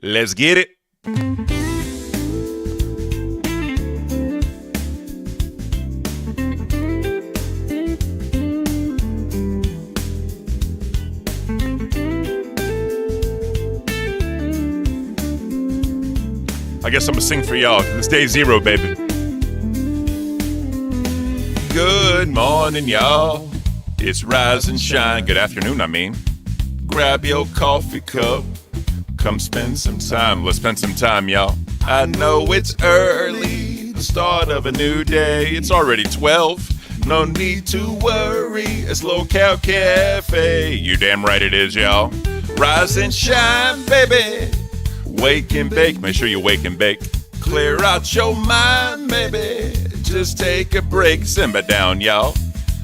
Let's get it. I guess I'm gonna sing for y'all because it's day 0, baby. Good morning, y'all. It's rise and shine. Good afternoon, I mean. Grab your coffee cup. Come spend some time. Let's spend some time, y'all. I know it's early, the start of a new day. It's already 12. No need to worry. It's Local Cafe. You damn right it is, y'all. Rise and shine, baby. Wake and bake. Make sure you wake and bake. Clear out your mind, baby. Just take a break. Simmer down, y'all.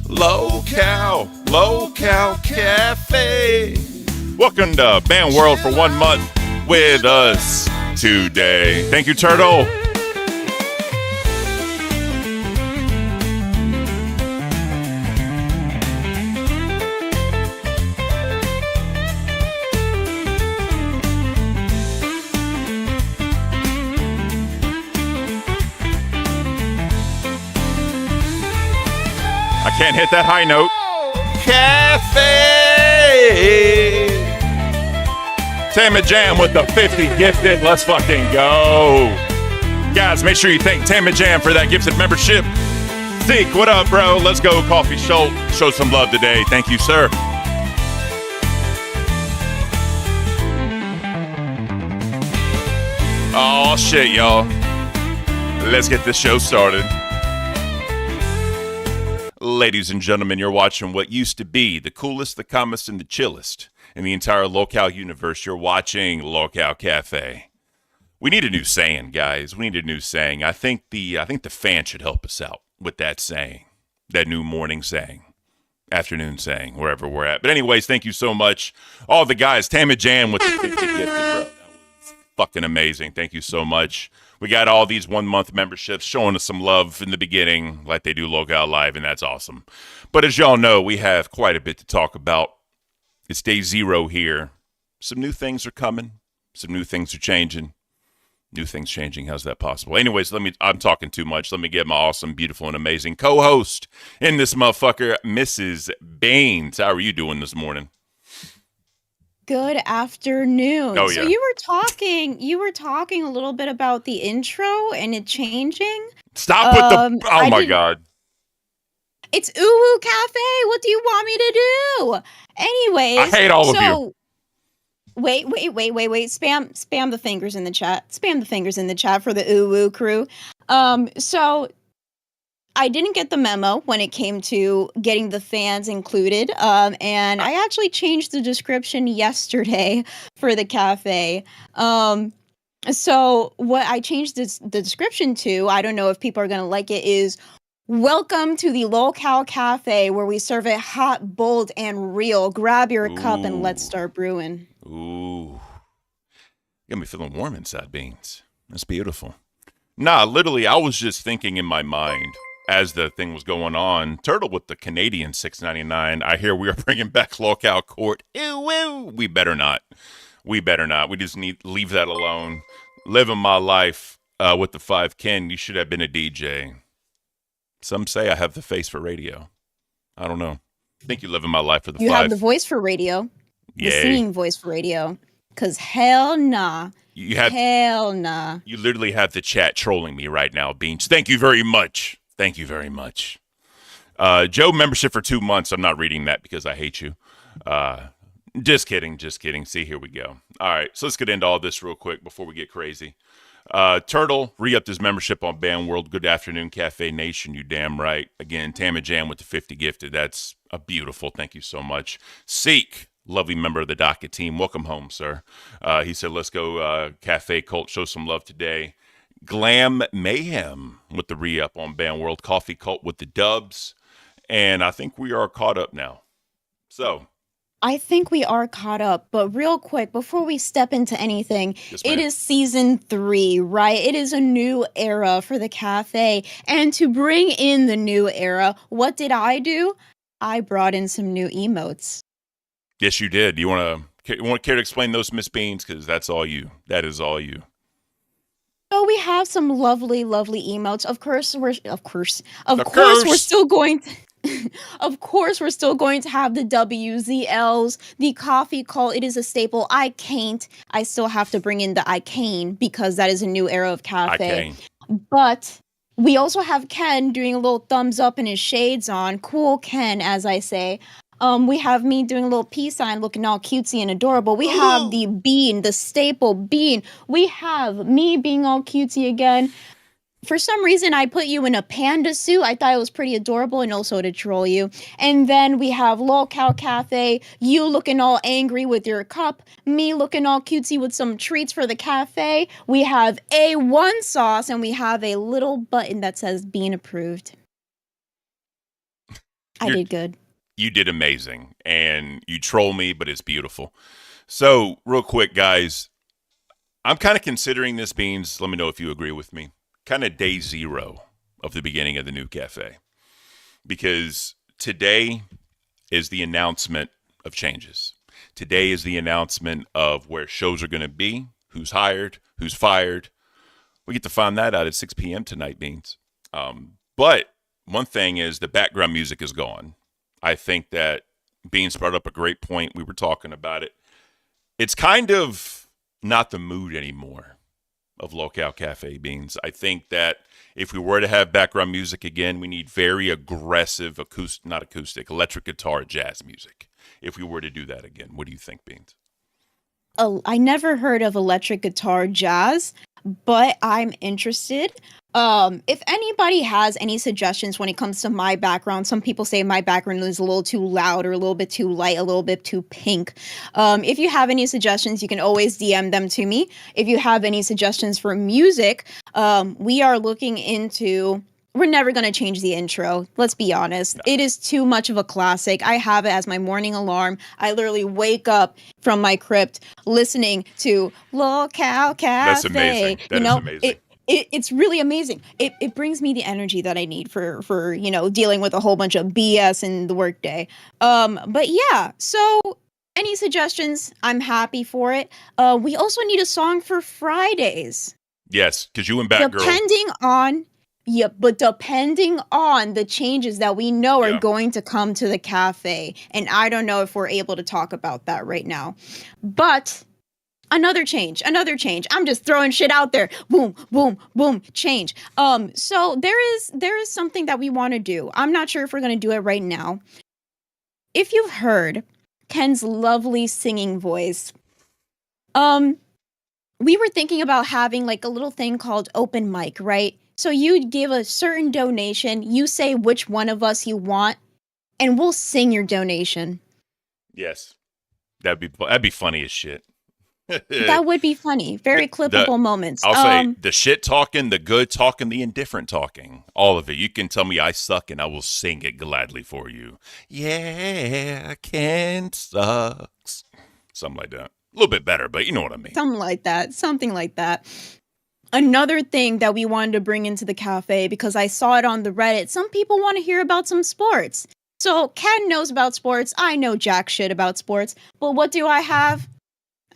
Local Cafe. Welcome to Band World for 1 month with us today. Thank you, Turtle. I can't hit that high note. Cafe. Tammy Jam with the 50 gifted. Let's fucking go. Guys, make sure you thank Tammy Jam for that gifted membership. Zeke, what up, bro? Let's go. Coffee Schultz. Show some love today. Thank you, sir. Oh, shit, y'all. Let's get this show started. Ladies and gentlemen, you're watching what used to be the coolest, the calmest, and the chillest in the entire Local universe. You're watching Local Cafe. We need a new saying, guys. We need a new saying. I think the fan should help us out with that saying, that new morning saying, afternoon saying, wherever we're at. But anyways, thank you so much, all the guys. Tammy Jan with the 50 gifted, bro. That was fucking amazing. Thank you so much. We got all these 1 month memberships showing us some love in the beginning, like they do Local Live, and that's awesome. But as y'all know, we have quite a bit to talk about. It's day 0 here. Some new things are coming. Some new things are changing. New things changing. How's that possible? Anyways, I'm talking too much. Let me get my awesome, beautiful, and amazing co-host in this motherfucker, Mrs. Baines. How are you doing this morning? Good afternoon. Oh, yeah. So you were talking a little bit about the intro and it changing. Stop with the, oh my God. It's UWU Cafe. What do you want me to do? Anyways. I hate all of you. Wait. Spam the fingers in the chat. Spam the fingers in the chat for the UWU crew. So I didn't get the memo when it came to getting the fans included, and I actually changed the description yesterday for the cafe. So what I changed the description to, I don't know if people are going to like it, is welcome to the Local Cafe, where we serve it hot, bold, and real. Grab your cup and let's start brewing. Ooh. Got me feeling warm inside, Beans. That's beautiful. Nah, literally, I was just thinking in my mind, as the thing was going on, Turtle with the Canadian $6.99. I hear we are bringing back Local Court. Ew. We better not. We just need to leave that alone. Living my life with the 5 Ken. You should have been a DJ. Some say I have the face for radio. I don't know. I think you're living my life for the 5. You have the voice for radio. Yay. The singing voice for radio. Because hell nah. Hell nah. You literally have the chat trolling me right now, Beans. Thank you very much. Thank you very much. Joe, membership for 2 months. I'm not reading that because I hate you. Just kidding. See, here we go. All right, so let's get into all this real quick before we get crazy. Turtle, re-upped his membership on Band World. Good afternoon, Cafe Nation. You damn right. Again, Tammy Jam with the 50 gifted. That's a beautiful. Thank you so much. Seek, lovely member of the docket team. Welcome home, sir. He said, let's go Cafe Cult. Show some love today. Glam Mayhem with the re-up on Band World. Coffee Cult with the dubs. And I think we are caught up now. So I think we are caught up, but real quick, before we step into anything, it is season 3, right? It is a new era for the cafe. And to bring in the new era, what did I do? I brought in some new emotes. Yes, you did. You want to Care to explain those, Miss Beans? Because that's all you. That is all you. So we have some lovely, lovely emotes. Of The course, we're curse. still going. Of course, we're still going to have the WZLs, the coffee call. It is a staple. I can't. I still have to bring in the I cane because that is a new era of I cafe. can't. But we also have Ken doing a little thumbs up and his shades on. Cool Ken, as I say. We have me doing a little peace sign looking all cutesy and adorable. We have the bean, the staple bean. We have me being all cutesy again. For some reason, I put you in a panda suit. I thought it was pretty adorable and also to troll you. And then we have Lol Cow Cafe, you looking all angry with your cup, me looking all cutesy with some treats for the cafe. We have A1 sauce, and we have a little button that says being approved. I did good. You did amazing, and you troll me, but it's beautiful. So, real quick, guys, I'm kind of considering this, Beans. Let me know if you agree with me. Kind of day zero of the beginning of the new cafe, because today is the announcement of changes. Today is the announcement of where shows are going to be, who's hired, who's fired. We get to find that out at 6 p.m. tonight, Beans. But one thing is the background music is gone. I think that Beans brought up a great point. We were talking about it. It's kind of not the mood anymore of Local Cafe, Beans. I think that if we were to have background music again, we need very aggressive electric guitar jazz music. If we were to do that again, what do you think, Beans? Oh, I never heard of electric guitar jazz, but I'm interested. If anybody has any suggestions when it comes to my background, some people say my background is a little too loud or a little bit too light, a little bit too pink. If you have any suggestions, you can always DM them to me. If you have any suggestions for music, we are looking into... We're never going to change the intro. Let's be honest. No. It is too much of a classic. I have it as my morning alarm. I literally wake up from my crypt listening to Local Cafe. That's amazing. That is amazing. It's really amazing. It brings me the energy that I need for dealing with a whole bunch of BS in the workday. But yeah, so any suggestions, I'm happy for it. We also need a song for Fridays. Yes, because you and Batgirl. Depending on the changes that we know are going to come to the cafe. And I don't know if we're able to talk about that right now. But another change. I'm just throwing shit out there. Boom, boom, boom, change. So there is something that we want to do. I'm not sure if we're going to do it right now. If you've heard Ken's lovely singing voice, we were thinking about having like a little thing called open mic, right? So you give a certain donation, you say which one of us you want, and we'll sing your donation. Yes. That'd be funny as shit. That would be funny. Very clippable moments. I'll say the shit talking, the good talking, the indifferent talking. All of it. You can tell me I suck and I will sing it gladly for you. Yeah, Ken sucks. Something like that. A little bit better, but you know what I mean. Something like that. Another thing that we wanted to bring into the cafe, because I saw it on the Reddit, some people want to hear about some sports. So Ken knows about sports. I know jack shit about sports. But what do I have?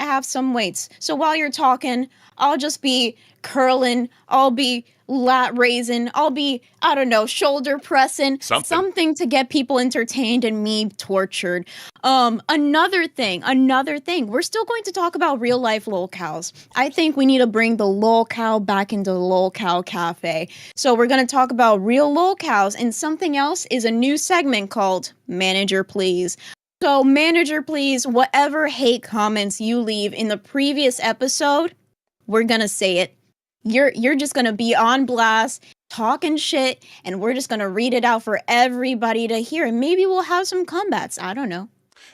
I have some weights. So while you're talking, I'll just be curling. I'll be lat raising. I'll be, I don't know, shoulder pressing. Something to get people entertained and me tortured. Another thing. We're still going to talk about real life lolcows. I think we need to bring the lolcow back into the lolcow cafe. So we're going to talk about real lolcows, and something else is a new segment called Manager Please. So Manager Please, whatever hate comments you leave in the previous episode, we're going to say it. You're just going to be on blast, talking shit, and we're just going to read it out for everybody to hear. And maybe we'll have some combats. I don't know.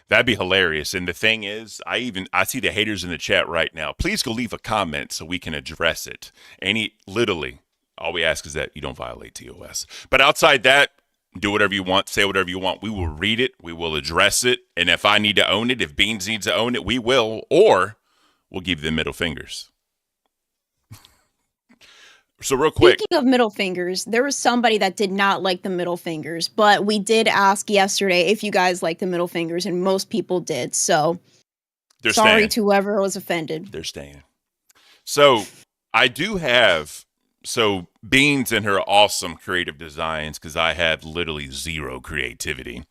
That'd be hilarious. And the thing is, I see the haters in the chat right now. Please go leave a comment so we can address it. Literally, all we ask is that you don't violate TOS. But outside that, do whatever you want, say whatever you want. We will read it. We will address it. And if I need to own it, if Beans needs to own it, we will. Or we'll give them middle fingers. So real quick. Speaking of middle fingers, there was somebody that did not like the middle fingers. But we did ask yesterday if you guys like the middle fingers, and most people did. So They're Sorry staying. to whoever was offended. They're staying. So I do have Beans and her awesome creative designs, because I have literally zero creativity.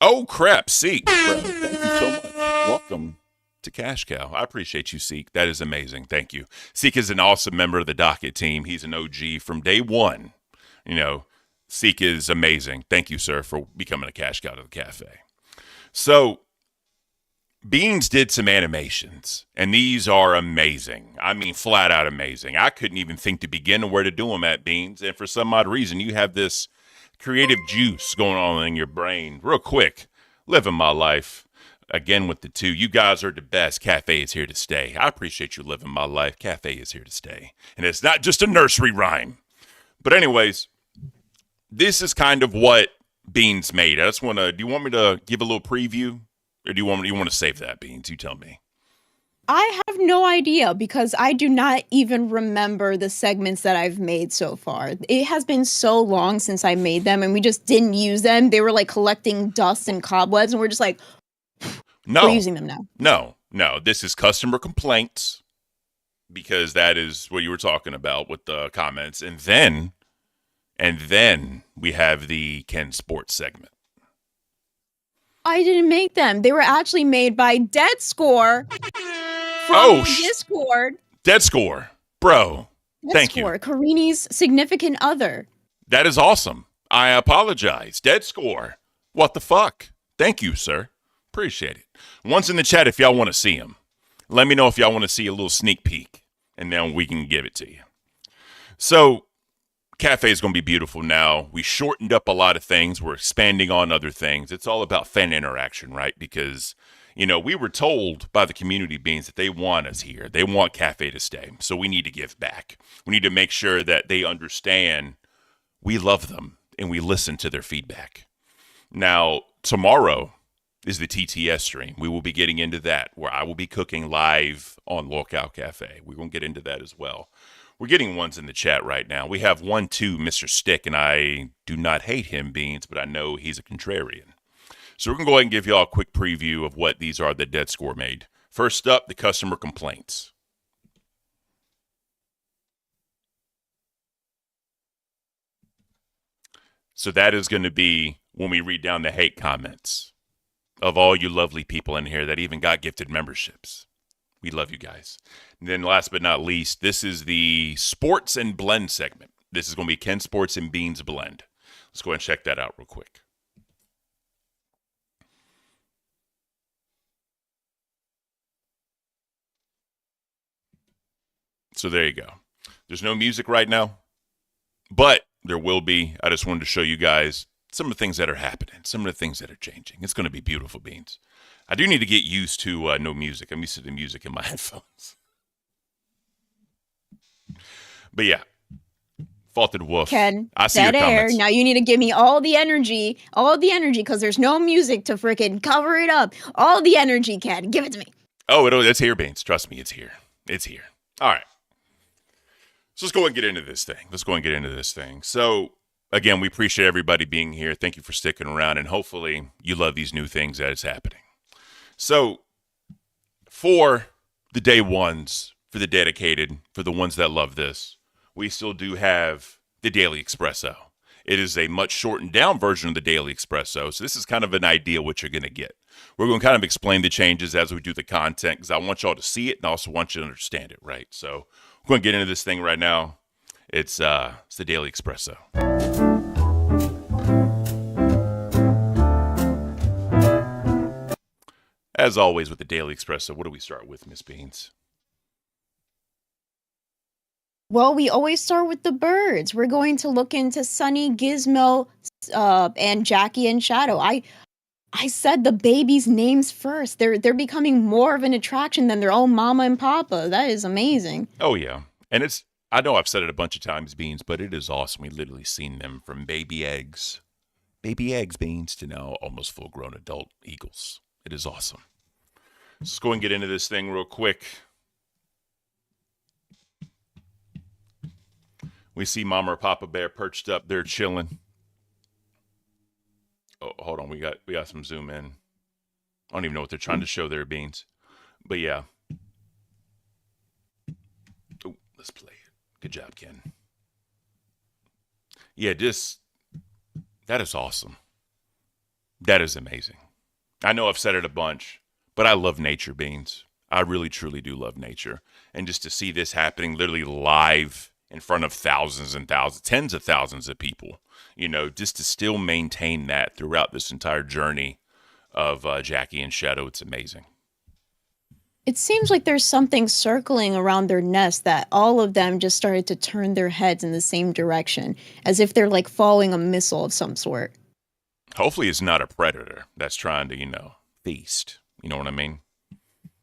Oh crap, Seek. Bro, thank you so much. Welcome to Cash Cow. I appreciate you, Seek. That is amazing. Thank you. Seek is an awesome member of the Docket team. He's an OG from day one. You know, Seek is amazing. Thank you, sir, for becoming a Cash Cow to the cafe. So Beans did some animations, and these are amazing. I mean, flat out amazing. I couldn't even think to begin where to do them at, Beans. And for some odd reason, you have this creative juice going on in your brain. Real quick, living my life. Again with the two. You guys are the best. Cafe is here to stay. I appreciate you living my life. Cafe is here to stay. And it's not just a nursery rhyme. But anyways, this is kind of what Beans made. I just want to, do you want me to give a little preview? Or do you want to save that, Beans? You tell me. I have no idea because I do not even remember the segments that I've made so far. It has been so long since I made them and we just didn't use them. They were like collecting dust and cobwebs and we're just like, no, we're using them now. No. This is customer complaints, because that is what you were talking about with the comments. And then we have the Ken Sports segment. I didn't make them. They were actually made by Dead Score from Discord. Dead Score. Bro, thank you. Karini's significant other. That is awesome. I apologize. Dead Score. What the fuck? Thank you, sir. Appreciate it. Once in the chat if y'all want to see him. Let me know if y'all want to see a little sneak peek, and then we can give it to you. So, Cafe is going to be beautiful now. We shortened up a lot of things. We're expanding on other things. It's all about fan interaction, right? Because, you know, we were told by the community Beans that they want us here. They want Cafe to stay. So we need to give back. We need to make sure that they understand we love them and we listen to their feedback. Now, tomorrow is the TTS stream. We will be getting into that, where I will be cooking live on Locale Cafe. We're going to get into that as well. We're getting ones in the chat right now. We have 1-2, Mr. Stick, and I do not hate him, Beans, but I know he's a contrarian. So we're going to go ahead and give y'all a quick preview of what these are that Dead Score made. First up, the customer complaints. So that is going to be when we read down the hate comments of all you lovely people in here that even got gifted memberships. We love you guys. And then last but not least, this is the Sports and Blend segment. This is going to be Ken Sports and Beans Blend. Let's go ahead and check that out real quick. So there you go. There's no music right now, but there will be. I just wanted to show you guys some of the things that are happening, some of the things that are changing. It's going to be beautiful, Beans. I do need to get used to no music. I'm used to the music in my headphones. But yeah, Faulted Wolf. Ken, I see dead your air. comments. Now you need to give me all the energy, because there's no music to freaking cover it up. All the energy, Ken. Give it to me. Oh, it's here, Beans. Trust me, it's here. It's here. All right. So let's go and get into this thing. So, again, we appreciate everybody being here. Thank you for sticking around, and hopefully you love these new things that is happening. So, for the day ones, for the dedicated, for the ones that love this, we still do have the Daily Espresso. It is a much shortened down version of the Daily Espresso, so this is kind of an idea what you're going to get. We're going to kind of explain the changes as we do the content, because I want y'all to see it and I also want you to understand it, right? So, we're going to get into this thing right now. It's the Daily Espresso. As always with the Daily Espresso, what do we start with, Miss Beans? Well, we always start with the birds. We're going to look into Sunny, Gizmo, and Jackie and Shadow. I said the babies' names first. They're becoming more of an attraction than their own mama and papa. That is amazing. Oh, yeah. And I know I've said it a bunch of times, Beans, but it is awesome. We've literally seen them from baby eggs, Beans, to now almost full-grown adult eagles. It is awesome. Let's go and get into this thing real quick. We see Mama or Papa Bear perched up there chilling. Oh, hold on. We got some zoom in. I don't even know what they're trying to show there, Beans. But yeah. Oh, let's play it. Good job, Ken. Yeah, that is awesome. That is amazing. I know I've said it a bunch, but I love nature, Beans. I really, truly do love nature. And just to see this happening literally live in front of thousands and thousands, tens of thousands of people, just to still maintain that throughout this entire journey of Jackie and Shadow, it's amazing. It seems like there's something circling around their nest that all of them just started to turn their heads in the same direction, as if they're like following a missile of some sort. Hopefully it's not a predator that's trying to, feast. You know what I mean?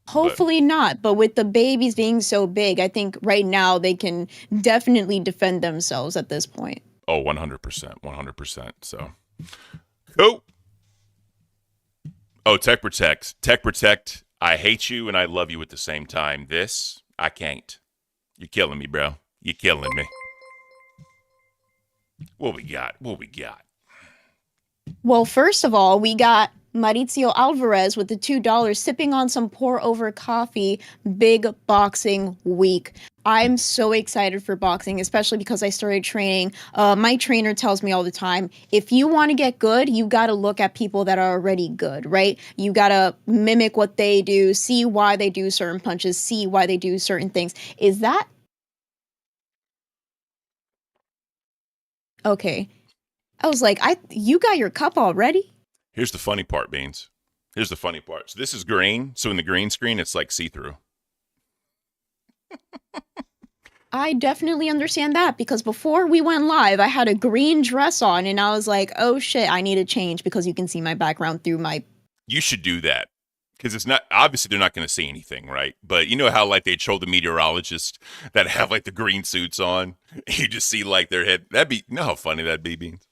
Hopefully not, but with the babies being so big, I think right now they can definitely defend themselves at this point. Oh, 100%. 100%. So, cool. Oh, Tech Protect, I hate you and I love you at the same time. This, I can't. You're killing me, bro. You're killing me. What we got? Well, first of all, we got Mauricio Alvarez with the $2 sipping on some pour over coffee. Big boxing week. I'm so excited for boxing, especially because I started training. My trainer tells me all the time, if you want to get good, you got to look at people that are already good, right? You got to mimic what they do, see why they do certain punches, see why they do certain things. Is that okay? I was like, you got your cup already? Here's the funny part, Beans. Here's the funny part. So this is green. So in the green screen, it's like see-through. I definitely understand that because before we went live, I had a green dress on and I was like, oh shit, I need to change because you can see my background through my... You should do that. Because it's not, obviously they're not going to see anything, right? But you know how like they show the meteorologists that have like the green suits on? You just see like their head. You know how funny that'd be, Beans?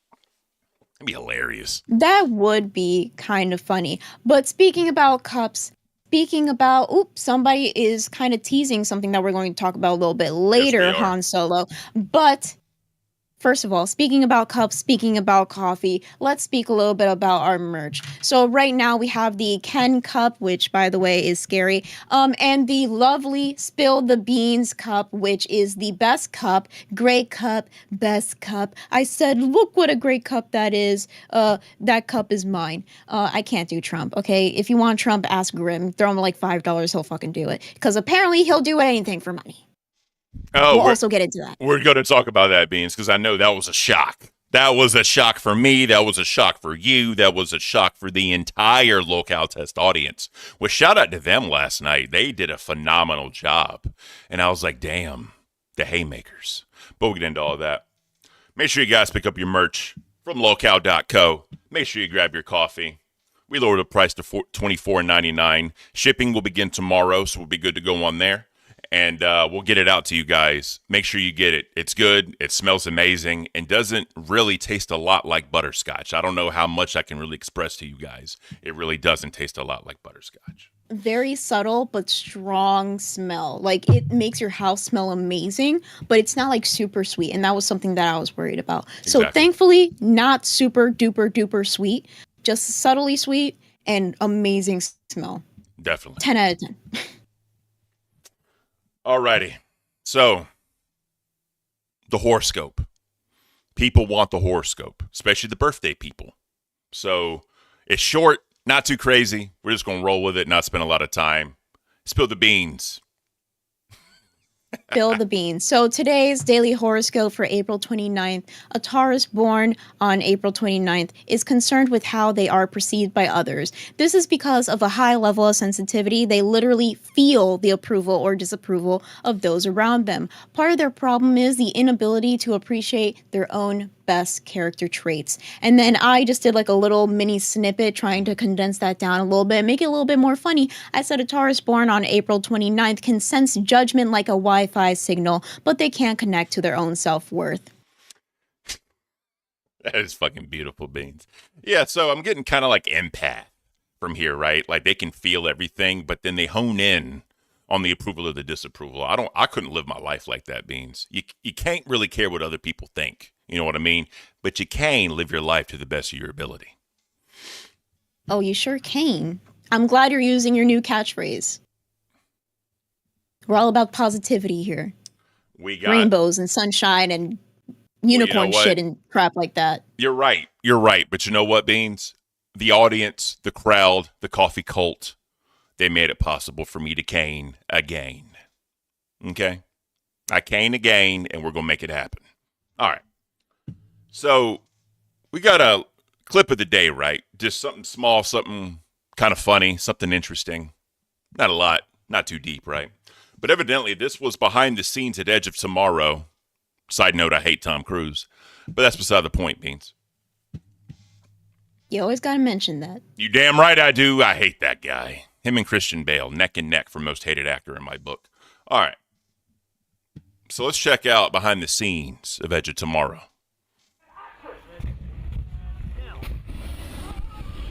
That'd be hilarious. That would be kind of funny. But speaking about cups, somebody is kind of teasing something that we're going to talk about a little bit later, Yes, Han Solo. But first of all, speaking about cups, speaking about coffee, let's speak a little bit about our merch. So right now we have the Ken cup, which by the way is scary, and the lovely Spill the Beans cup, which is the best cup, great cup, best cup. I said, look what a great cup that is. That cup is mine. I can't do Trump, okay? If you want Trump, ask Grim. Throw him like $5, he'll fucking do it. Because apparently he'll do anything for money. Oh, we'll also get into that. We're going to talk about that, Beans, because I know that was a shock. That was a shock for me. That was a shock for you. That was a shock for the entire Locale Test audience. Well, shout out to them last night. They did a phenomenal job. And I was like, damn, the haymakers. But we'll get into all that. Make sure you guys pick up your merch from locale.co. Make sure you grab your coffee. We lowered the price to $24.99. Shipping will begin tomorrow, so we'll be good to go on there. And we'll get it out to you guys. Make sure you get it. It's good. It smells amazing and doesn't really taste a lot like butterscotch. I don't know how much I can really express to you guys. It really doesn't taste a lot like butterscotch. Very subtle but strong smell. Like it makes your house smell amazing, but it's not like super sweet. And that was something that I was worried about. Exactly. So thankfully, not super duper duper sweet, just subtly sweet and amazing smell. Definitely. 10 out of 10. Alrighty, so the horoscope. People want the horoscope, especially the birthday people. So it's short, not too crazy. We're just going to roll with it, not spend a lot of time. Spill the beans. Spill the beans. So today's daily horoscope for April 29th, a Taurus born on April 29th is concerned with how they are perceived by others. This is because of a high level of sensitivity. They literally feel the approval or disapproval of those around them. Part of their problem is the inability to appreciate their own best character traits. And then I just did like a little mini snippet trying to condense that down a little bit, make it a little bit more funny. I said a Taurus born on April 29th can sense judgment like a Wi-Fi signal, but they can't connect to their own self-worth. That is fucking beautiful, Beans. Yeah, so I'm getting kind of like empath from here, right? Like they can feel everything, but then they hone in on the approval or the disapproval. I couldn't live my life like that, Beans. You can't really care what other people think. You know what I mean? But you can live your life to the best of your ability. Oh, you sure can. I'm glad you're using your new catchphrase. We're all about positivity here. We got rainbows and sunshine and unicorn shit and crap like that. You're right. You're right. But you know what, Beans? The audience, the crowd, the coffee cult, they made it possible for me to cane again. Okay? I cane again, and we're going to make it happen. All right. So we got a clip of the day, right? Just something small, something kind of funny, something interesting. Not a lot, not too deep, right? But evidently, this was behind the scenes at Edge of Tomorrow. Side note, I hate Tom Cruise. But that's beside the point, Beans. You always got to mention that. You damn right I do. I hate that guy. Him and Christian Bale, neck and neck for most hated actor in my book. All right. So let's check out behind the scenes of Edge of Tomorrow.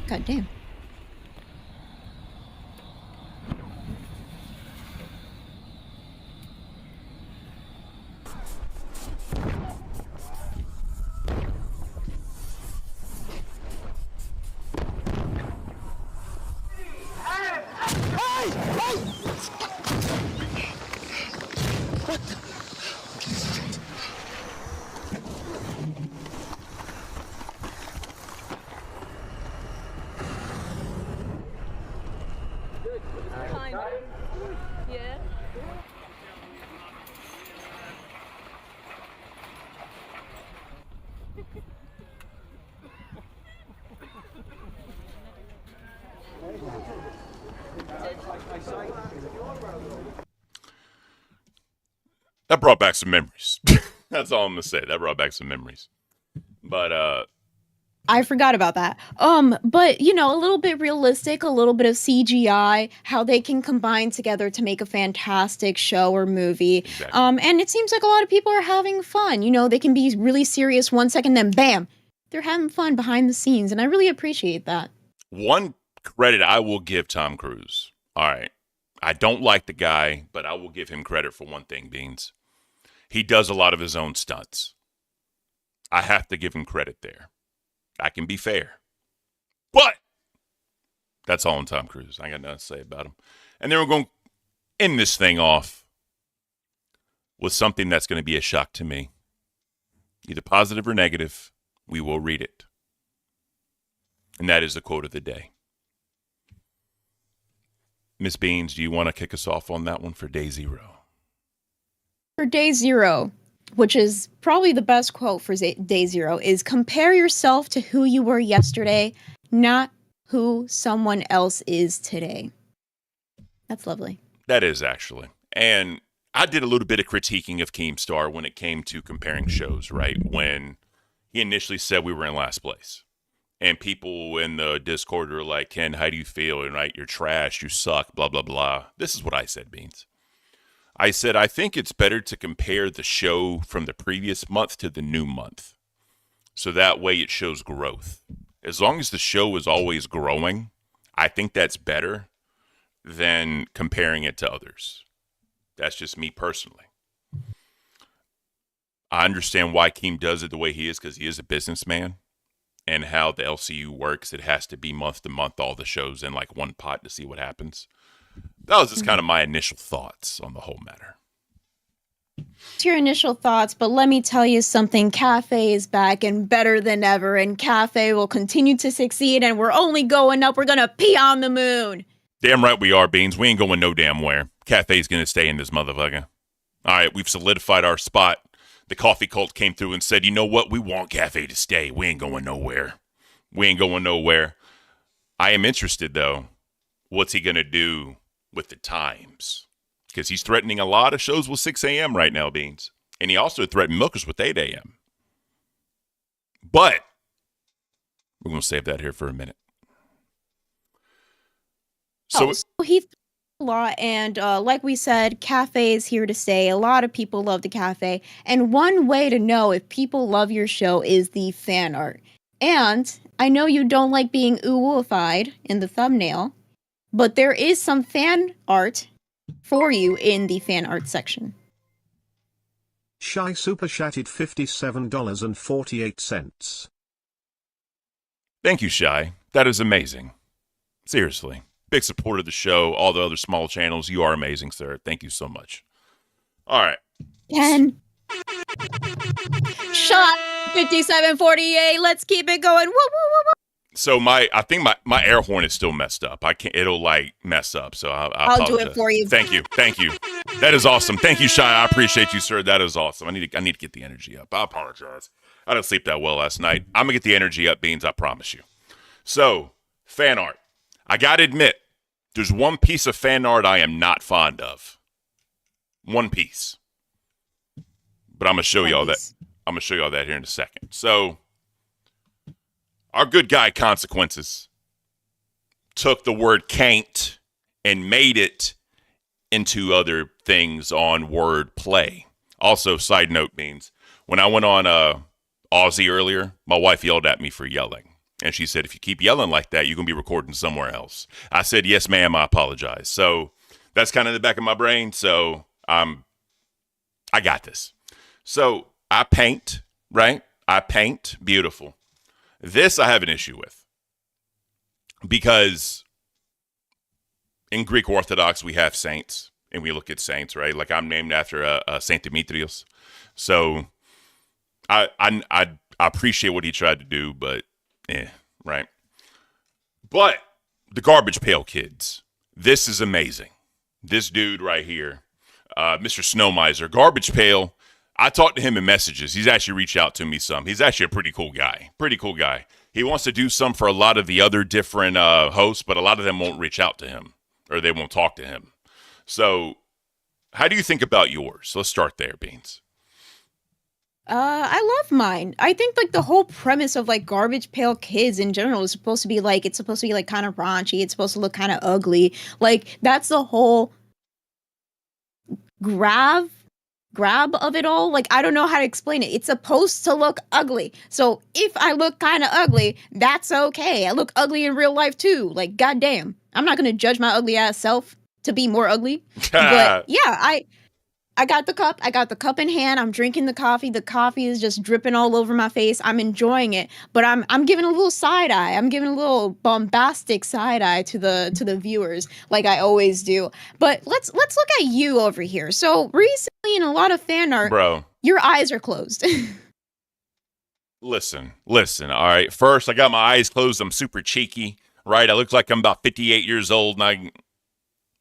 God damn. Yeah. That brought back some memories. That's all I'm going to say. That brought back some memories. But, I forgot about that. But you know, a little bit realistic, a little bit of CGI, how they can combine together to make a fantastic show or movie. Exactly. And it seems like a lot of people are having fun. You know, they can be really serious 1 second, then bam, they're having fun behind the scenes, and I really appreciate that. one credit I will give Tom Cruise. All right. I don't like the guy, but I will give him credit for one thing, Beans. He does a lot of his own stunts. I have to give him credit there. I can be fair. But that's all on Tom Cruise. I got nothing to say about him. And then we're going to end this thing off with something that's going to be a shock to me. Either positive or negative, we will read it. And that is the quote of the day. Miss Beans, do you want to kick us off on that one for day 0? For day 0, which is probably the best quote for day 0, is compare yourself to who you were yesterday, not who someone else is today. That's lovely. That is, actually. And I did a little bit of critiquing of Keemstar when it came to comparing shows, right? When he initially said we were in last place. And people in the Discord are like, Ken, how do you feel? And right, you're trash, you suck, blah, blah, blah. This is what I said, Beans. I said, I think it's better to compare the show from the previous month to the new month. So that way it shows growth. As long as the show is always growing, I think that's better than comparing it to others. That's just me personally. I understand why Keem does it the way he is, because he is a businessman. And how the LCU works, it has to be month to month, all the shows in like one pot to see what happens. That was just kind of my initial thoughts on the whole matter. It's your initial thoughts, but let me tell you something. Cafe is back and better than ever, and Cafe will continue to succeed, and we're only going up. We're going to pee on the moon. Damn right we are, Beans. We ain't going no damn where. Cafe's going to stay in this motherfucker. All right, we've solidified our spot. The coffee cult came through and said, you know what? We want Cafe to stay. We ain't going nowhere. We ain't going nowhere. I am interested, though. What's he going to do with the times? Because he's threatening a lot of shows with 6 a.m. right now, Beans. And he also threatened Milkers with 8 a.m. But we're going to save that here for a minute. So he a lot, and like we said, Cafe is here to stay. A lot of people love the Cafe, and one way to know if people love your show is the fan art. And I know you don't like being ooh-ified in the thumbnail, but there is some fan art for you in the fan art section. Shy super chatted $57.48. Thank you, Shy. That is amazing. Seriously. big supporter of the show, all the other small channels. You are amazing, sir. Thank you so much. All right. Ken. Shot 5748. Let's keep it going. Woo, woo, woo, woo. So I think my air horn is still messed up. It'll like mess up. So I'll do it for you. Thank you. That is awesome. Thank you, Shy. I appreciate you, sir. That is awesome. I need to get the energy up. I apologize. I didn't sleep that well last night. I'm gonna get the energy up, Beans. I promise you. So fan art. I gotta admit, there's one piece of fan art I am not fond of. One piece. But I'm gonna show y'all that. I'm gonna show y'all that here in a second. So. Our good guy Consequences took the word can't and made it into other things on word play. Also, side note, Beans, when I went on Aussie earlier, my wife yelled at me for yelling. And she said, if you keep yelling like that, you're going to be recording somewhere else. I said, yes, ma'am, I apologize. So that's kind of in the back of my brain. So I got this. So I paint, right? I paint. Beautiful. This I have an issue with because in Greek Orthodox, we have saints and we look at saints, right? Like I'm named after Saint Demetrius. So I appreciate what he tried to do, but right. But the Garbage Pail Kids, this is amazing. This dude right here, Mr. Snowmiser, Garbage Pail. I talked to him in messages. He's actually reached out to me some. He's actually a pretty cool guy. He wants to do some for a lot of the other different hosts, but a lot of them won't reach out to him or they won't talk to him. So how do you think about yours? Let's start there, Beans. I love mine. I think like the whole premise of like Garbage Pail Kids in general is supposed to be like, it's supposed to be like kind of raunchy. It's supposed to look kind of ugly. Like that's the whole grab of it all. Like I don't know how to explain it. It's supposed to look ugly. So if I look kind of ugly, that's okay. I look ugly in real life too. Like goddamn, I'm not gonna judge my ugly ass self to be more ugly. But yeah, I got the cup. I got the cup in hand. I'm drinking the coffee. The coffee is just dripping all over my face. I'm enjoying it, but I'm giving a little side eye. I'm giving a little bombastic side eye to the viewers, like I always do. But let's look at you over here. So recently, in a lot of fan art, bro, your eyes are closed. Listen. All right. First, I got my eyes closed. I'm super cheeky, right? I look like I'm about 58 years old, and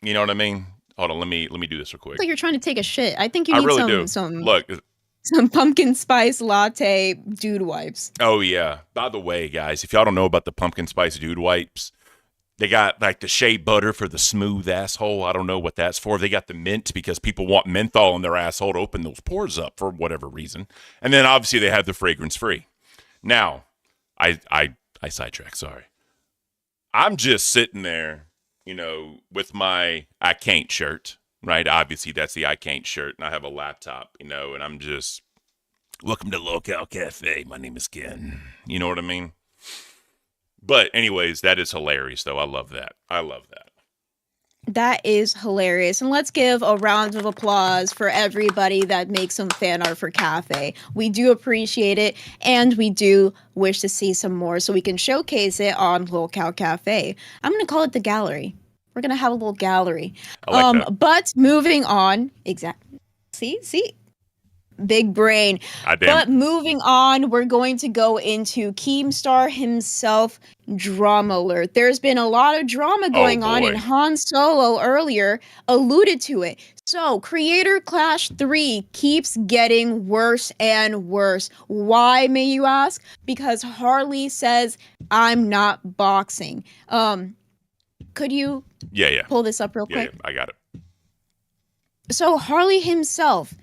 you know what I mean. Hold on, let me do this real quick. It's like you're trying to take a shit. I think you need some pumpkin spice latte dude wipes. Oh yeah. By the way, guys, if y'all don't know about the pumpkin spice dude wipes, they got like the shea butter for the smooth asshole. I don't know what that's for. They got the mint because people want menthol in their asshole to open those pores up for whatever reason. And then obviously they have the fragrance free. Now, I sidetracked, sorry. I'm just sitting there, you know, with my I can't shirt, right? Obviously, that's the I can't shirt, and I have a laptop, you know, and I'm just, welcome to Local Cafe. My name is Ken. You know what I mean? But anyways, that is hilarious, though. I love that. That is hilarious. And let's give a round of applause for everybody that makes some fan art for Cafe. We do appreciate it, and we do wish to see some more so we can showcase it on Local Cafe. I'm going to call it the gallery. We're going to have a little gallery. I like that. But moving on. Exactly. See? Big brain. But moving on, we're going to go into Keemstar himself, Drama Alert. There's been a lot of drama going on, and Han Solo earlier alluded to it. So, Creator Clash 3 keeps getting worse and worse. Why, may you ask? Because Harley says, I'm not boxing. Could you pull this up real quick? Yeah, I got it. So, Harley himself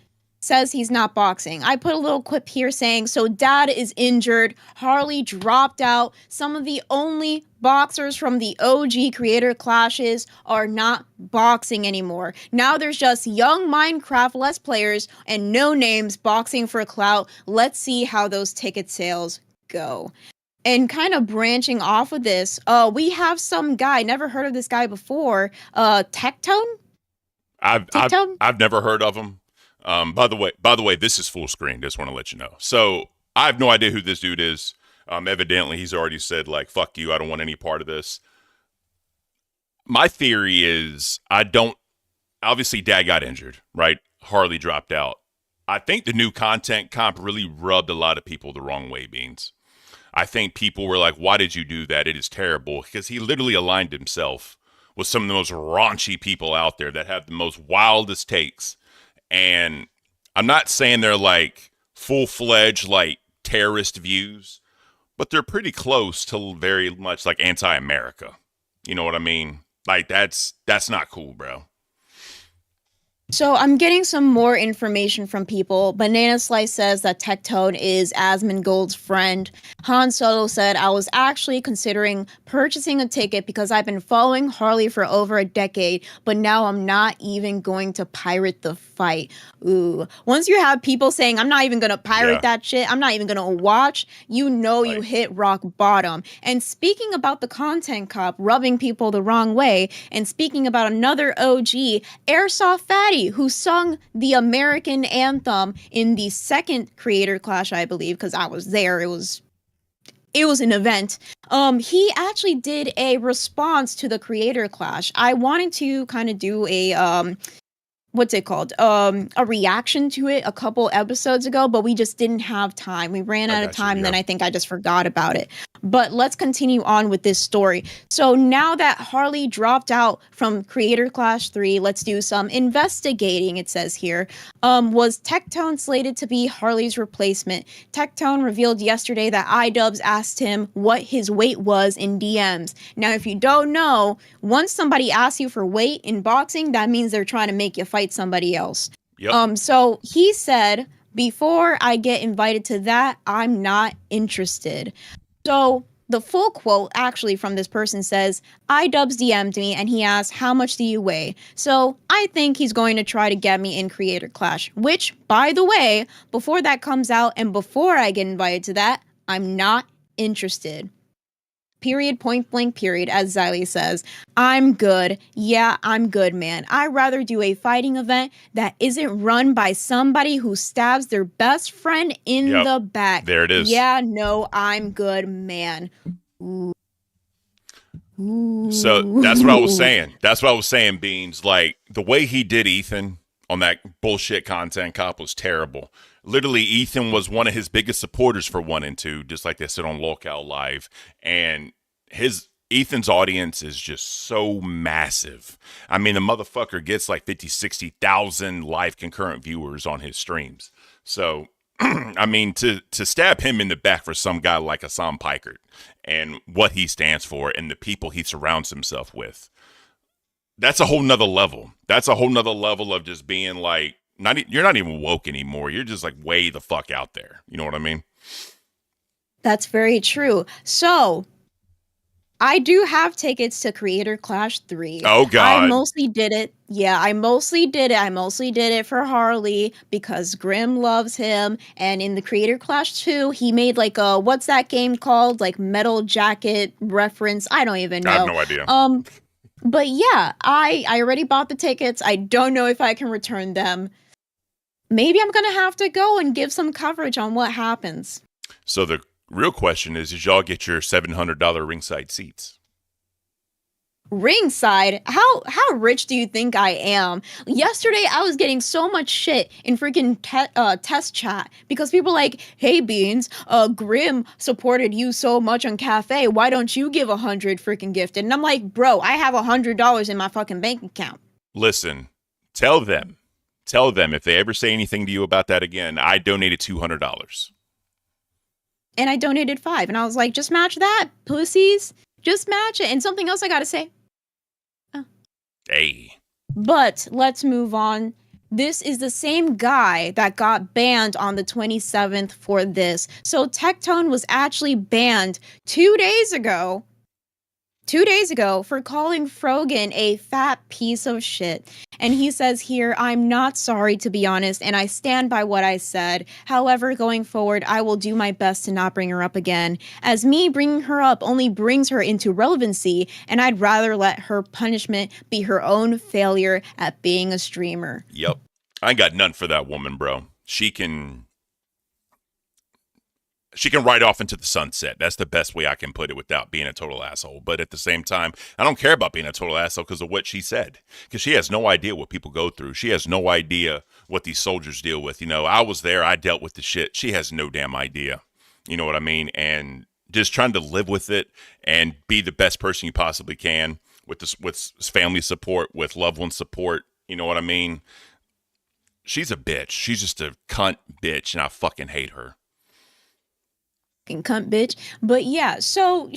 says he's not boxing. I put a little clip here saying, so dad is injured. Harley dropped out. Some of the only boxers from the OG Creator Clashes are not boxing anymore. Now there's just young Minecraft Let's Players and no names boxing for clout. Let's see how those ticket sales go. And kind of branching off of this, we have some guy, never heard of this guy before, Tectone? I've never heard of him. By the way, this is full screen. Just want to let you know. So I have no idea who this dude is. Evidently, he's already said like, "Fuck you, I don't want any part of this." My theory is obviously Dad got injured, right? Harley dropped out. I think the new content comp really rubbed a lot of people the wrong way, Beans. I think people were like, why did you do that? It is terrible. Because he literally aligned himself with some of the most raunchy people out there that have the most wildest takes. And I'm not saying they're like full-fledged like terrorist views, but they're pretty close to very much like anti-America. You know what I mean? Like that's not cool, bro. So I'm getting some more information from people. Banana Slice says that Tectone is Asmongold's friend. Han Solo said, I was actually considering purchasing a ticket because I've been following Harley for over a decade, but now I'm not even going to pirate the fight. Ooh. Once you have people saying, I'm not even going to pirate that shit, I'm not even going to watch, you know you hit rock bottom. And speaking about the content cop rubbing people the wrong way, and speaking about another OG, Airsoft Fatty, who sung the American anthem in the second Creator Clash, I believe, because I was there. It was an event. He actually did a response to the Creator Clash. I wanted to kind of do a what's it called? A reaction to it a couple episodes ago, but we just didn't have time. We ran out of time, then I think I just forgot about it. But let's continue on with this story. So now that Harley dropped out from Creator Clash 3, let's do some investigating, it says here. Was Tectone slated to be Harley's replacement? Tectone revealed yesterday that iDubbbz asked him what his weight was in DMs. Now, if you don't know, once somebody asks you for weight in boxing, that means they're trying to make you fight somebody else. Yep. So he said, before I get invited to that, I'm not interested. So the full quote actually from this person says, iDubbbz DM'd me and he asked, how much do you weigh? So I think he's going to try to get me in Creator Clash, which, by the way, before that comes out and before I get invited to that, I'm not interested. Period, point blank, period, as Xylee says. I'm good. Yeah, I'm good, man. I'd rather do a fighting event that isn't run by somebody who stabs their best friend in the back. There it is. Yeah, no, I'm good, man. Ooh. Ooh. So that's what I was saying. That's what I was saying, Beans. Like, the way he did Ethan on that bullshit content cop was terrible. Literally, Ethan was one of his biggest supporters for 1 and 2, just like they said on Locale Live. And Ethan's audience is just so massive. I mean, the motherfucker gets like 50, 60,000 live concurrent viewers on his streams. So, I mean, to stab him in the back for some guy like Hassan Pikert and what he stands for and the people he surrounds himself with, that's a whole nother level. That's a whole nother level of just being like, you're not even woke anymore. You're just like way the fuck out there. You know what I mean? That's very true. So I do have tickets to Creator Clash 3. Oh, God. I mostly did it. Yeah, I mostly did it. I mostly did it for Harley because Grimm loves him. And in the Creator Clash 2, he made like a, what's that game called? Like Metal Jacket reference. I don't even know. I have no idea. But yeah, I already bought the tickets. I don't know if I can return them. Maybe I'm going to have to go and give some coverage on what happens. So the real question is, did y'all get your $700 ringside seats? Ringside? How rich do you think I am? Yesterday, I was getting so much shit in freaking test chat because people like, hey, Beans, Grimm supported you so much on Cafe. Why don't you give 100 freaking gifted? And I'm like, bro, I have $100 in my fucking bank account. Listen, tell them if they ever say anything to you about that again, I donated $200. And I donated $5. And I was like, just match that, pussies. Just match it. And something else I gotta say. Oh. Hey. But let's move on. This is the same guy that got banned on the 27th for this. So Tectone was actually banned 2 days ago. 2 days ago for calling Frogan a fat piece of shit. And he says here, I'm not sorry, to be honest, and I stand by what I said. However, going forward, I will do my best to not bring her up again, as me bringing her up only brings her into relevancy, and I'd rather let her punishment be her own failure at being a streamer. Yep. I ain't got none for that woman, bro. She can she can ride off into the sunset. That's the best way I can put it without being a total asshole. But at the same time, I don't care about being a total asshole because of what she said. Because she has no idea what people go through. She has no idea what these soldiers deal with. You know, I was there. I dealt with the shit. She has no damn idea. You know what I mean? And just trying to live with it and be the best person you possibly can with this, with family support, with loved one support. You know what I mean? She's a bitch. She's just a cunt bitch, and I fucking hate her. Cunt bitch. But yeah, so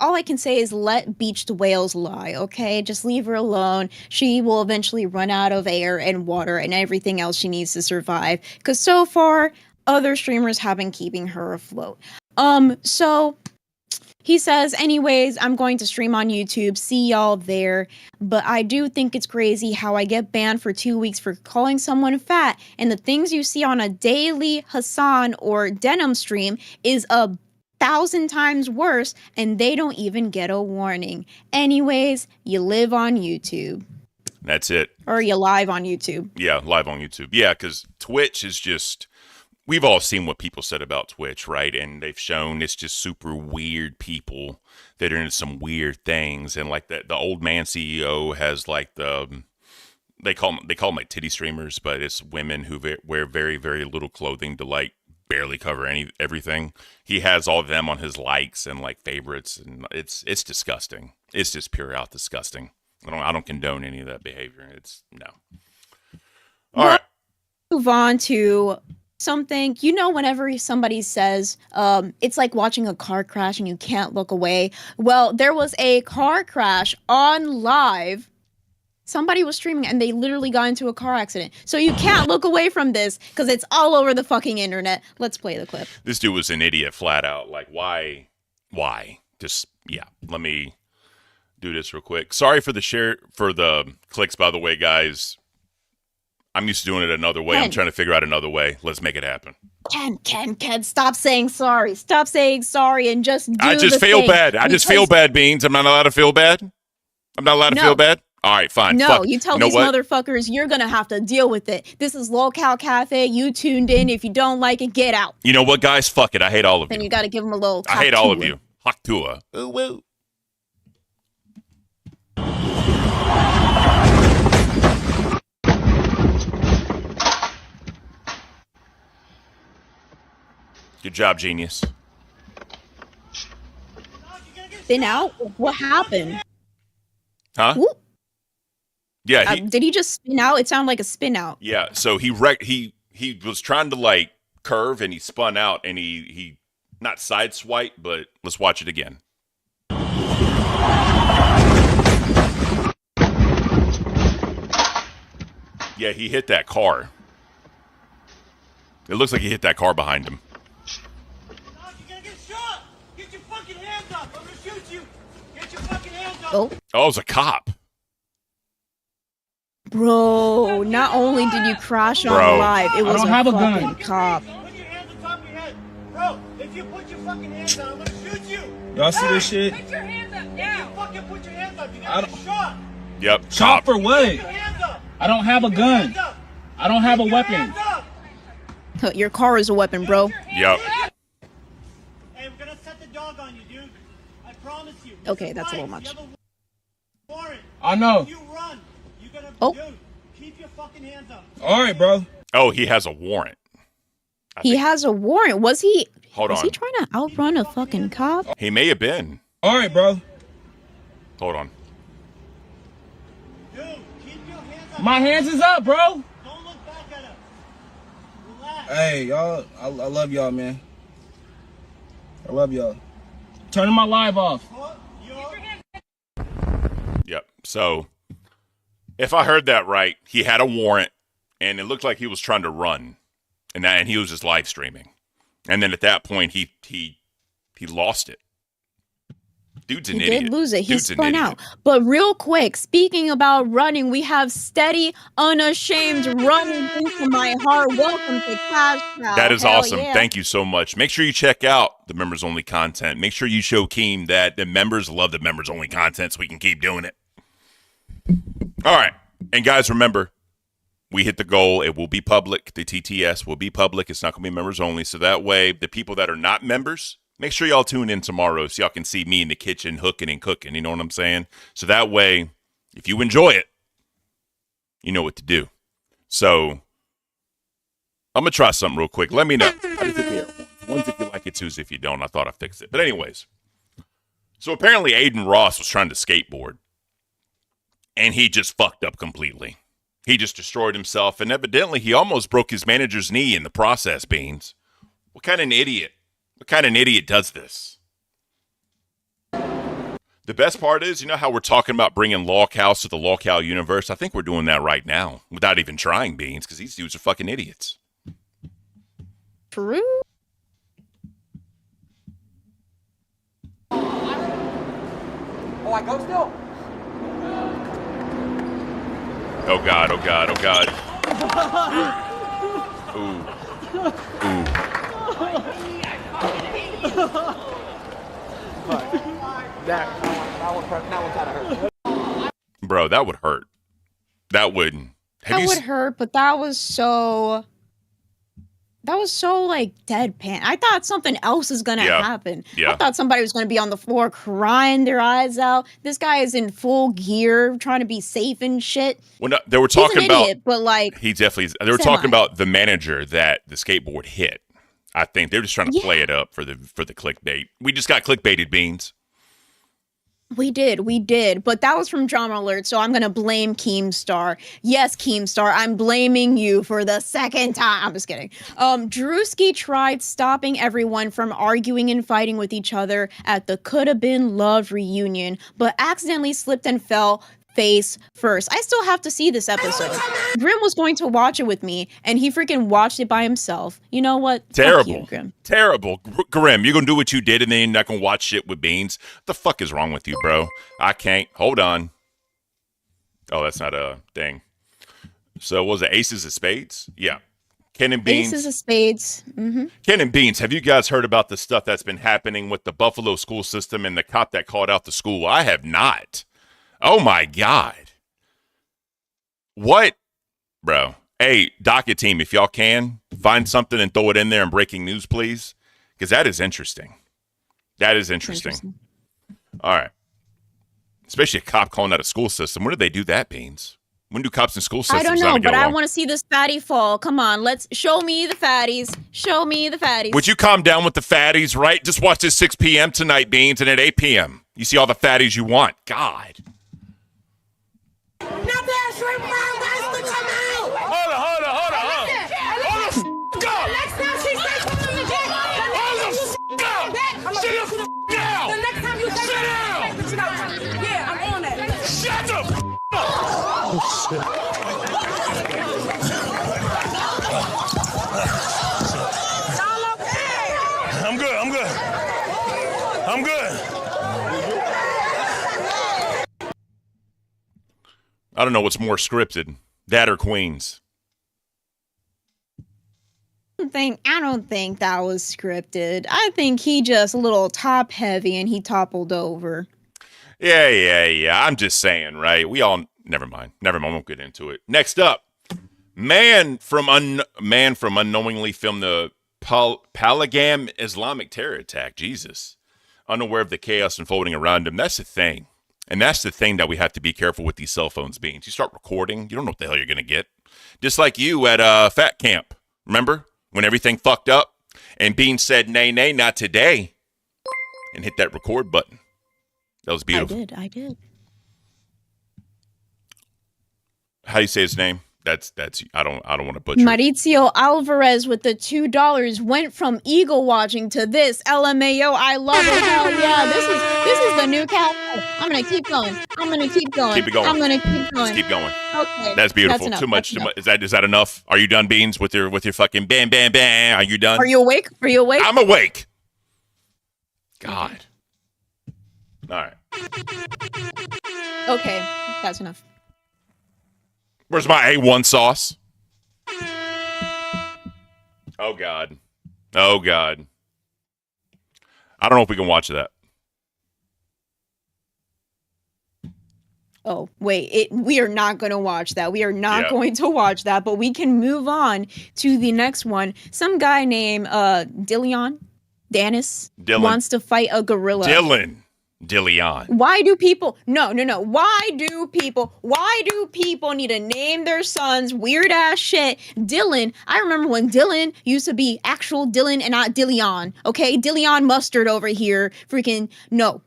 all I can say is let beached whales lie, okay? Just leave her alone. She will eventually run out of air and water and everything else she needs to survive. Because so far, other streamers have been keeping her afloat. So he says, anyways, I'm going to stream on YouTube. See y'all there. But I do think it's crazy how I get banned for 2 weeks for calling someone fat. And the things you see on a daily Hassan or Denim stream is 1,000 times worse. And they don't even get a warning. Anyways, you live on YouTube. That's it. Or you live on YouTube. Yeah, live on YouTube. Yeah, because Twitch is just... We've all seen what people said about Twitch, right? And they've shown it's just super weird people that are into some weird things. And like the old man CEO has like they call them like titty streamers, but it's women who wear very, very little clothing to like barely cover everything. He has all of them on his likes and like favorites, and it's disgusting. It's just pure out disgusting. I don't condone any of that behavior. It's no. All right. Move on to something, you know, whenever somebody says it's like watching a car crash and you can't look away. Well, there was a car crash on live. Somebody was streaming and they literally got into a car accident. So you can't look away from this because it's all over the fucking internet. Let's play the clip. This dude was an idiot flat out. Like, why? Just, yeah, let me do this real quick. Sorry for the clicks, by the way, guys. I'm used to doing it another way. I'm trying to figure out another way. Let's make it happen. Ken, stop saying sorry. Stop saying sorry and just do I just feel bad. I just feel bad, Beans. I'm not allowed to feel bad? I'm not allowed to feel bad? All right, fine. No, fuck. you tell these motherfuckers you're going to have to deal with it. This is Locale Cafe. You tuned in. If you don't like it, get out. You know what, guys? Fuck it. I hate all of you. Then you got to give them a little I hate all of you. Haktua. Ooh, woo. Good job, genius. Spin out? What happened? Huh? Ooh. Yeah. Did he just spin out? It sounded like a spin out. Yeah. So he was trying to like curve and he spun out and he not side swipe, but let's watch it again. Yeah, he hit that car. It looks like he hit that car behind him. Oh, it was a cop. Bro, not only did you crash on live, it was a fucking cop. Put your hands on top of your head. Bro, if you put your fucking hands on, I'm gonna shoot you. Y'all see this shit? Put your hands up now. If you fucking put your hands up, you're gonna get shot. Yep. Shot for Put what? your hands up. I don't have a gun. I don't have a weapon. Your car is a weapon, bro. Yep. Hey, I'm gonna set the dog on you, dude. I promise you. Okay, that's a little much. I know. You run. You're gonna, dude, keep your fucking hands up. All right, bro. Oh, he has a warrant. He has a warrant. Was he Hold on. he trying to outrun a fucking cop? He may have been. All right, bro. Hold on. Dude, keep your hands up. My hands is up, bro. Don't look back at us. Relax. Hey, y'all. I love y'all, man. I love y'all. Turning my live off. Yep. So, if I heard that right, he had a warrant, and it looked like he was trying to run, and he was just live streaming, and then at that point he lost it. Dude's an idiot. He did lose it. He Dude's an spun idiot. out. But real quick, speaking about running, we have steady, unashamed running into my heart. Welcome to Cash Cow. That is Hell awesome. yeah. Thank you so much. Make sure you check out the members only content. Make sure you show Keem that the members love the members only content so we can keep doing it. All right. And guys, remember, we hit the goal. It will be public. The TTS will be public. It's not going to be members only. So that way, the people that are not members, make sure y'all tune in tomorrow so y'all can see me in the kitchen hooking and cooking. You know what I'm saying? So that way, if you enjoy it, you know what to do. So I'm going to try something real quick. Let me know. One's if you like it, two's if you don't. I thought I fixed it. But anyways, so apparently Aiden Ross was trying to skateboard. And he just fucked up completely. He just destroyed himself. And evidently, he almost broke his manager's knee in the process, Beans. What kind of an idiot? What kind of an idiot does this? The best part is, you know how we're talking about bringing Lawcows to the Lawcow universe? I think we're doing that right now without even trying, Beans, because these dudes are fucking idiots. True. Oh, I go still? Oh, God, oh, God, oh, God. Ooh. Ooh. That one kind of hurt. Bro, that would hurt. That would. That would hurt, but that was so like deadpan. I thought something else was gonna happen. Yeah. I thought somebody was gonna be on the floor crying their eyes out. This guy is in full gear, trying to be safe and shit. Well, no, they were talking He's an idiot, but like he definitely. They were talking about the manager that the skateboard hit. I think they're just trying to play it up for the clickbait. We just got clickbaited, Beans. We did, but that was from Drama Alert, so I'm gonna blame Keemstar. Yes, Keemstar, I'm blaming you for the second time. I'm just kidding. Drewski tried stopping everyone from arguing and fighting with each other at the Coulda Been Love reunion, but accidentally slipped and fell face first. I still have to see this episode. Grim was going to watch it with me, and he freaking watched it by himself. You know what? Terrible. Fuck you, Grim. Terrible. Grim, you're going to do what you did, and then you're not going to watch shit with Beans. What the fuck is wrong with you, bro? I can't. Hold on. Oh, that's not a thing. So, what was it Aces of Spades? Yeah. Ken and Beans. Aces of Spades. Mm-hmm. Ken and Beans, have you guys heard about the stuff that's been happening with the Buffalo school system and the cop that called out the school? I have not. Oh, my God. What? Bro. Hey, docket team, if y'all can, find something and throw it in there in breaking news, please. Because that is interesting. That is interesting. All right. Especially a cop calling out a school system. When do they do that, Beans? When do cops in school systems I don't know, but along? I want to see this fatty fall. Come on, let's show me the fatties. Show me the fatties. Would you calm down with the fatties, right? Just watch this 6 p.m. tonight, Beans, and at 8 p.m. You see all the fatties you want. God. I'm good. I don't know what's more scripted, that or Queens. I don't think that was scripted. I think he just a little top heavy and he toppled over. Yeah. I'm just saying, right? We all never mind. We won't get into it. Next up, man from unknowingly filmed the Palagam Islamic terror attack. Jesus. Unaware of the chaos unfolding around him. That's the thing. And that's the thing that we have to be careful with these cell phones, Beans. You start recording, you don't know what the hell you're going to get. Just like you at Fat Camp. Remember? When everything fucked up and Beans said, nay, not today. And hit that record button. That was beautiful. I did. How do you say his name? That's I don't want to butcher it. Mauricio Alvarez with the $2 went from eagle watching to this. LMAO, I love it. Hell yeah. This is the new cat. I'm gonna keep going. Keep it going. I'm gonna keep going. Just keep going. Okay. That's beautiful. That's Too much. Is that enough? Are you done, Beans, with your fucking bam bam bam? Are you done? Are you awake? I'm awake. God. All right. Okay, that's enough. Where's my A1 sauce? Oh, God. I don't know if we can watch that. Oh, wait, we are not going to watch that. We are not Yeah. going to watch that, but we can move on to the next one. Some guy named Dillion Danis Dylan. wants to fight a gorilla. Dillion. Why do people no why do people need to name their sons weird ass shit? Dylan, I remember when Dylan used to be actual Dylan and not Dillion. Okay, Dillion Mustard over here. Freaking no.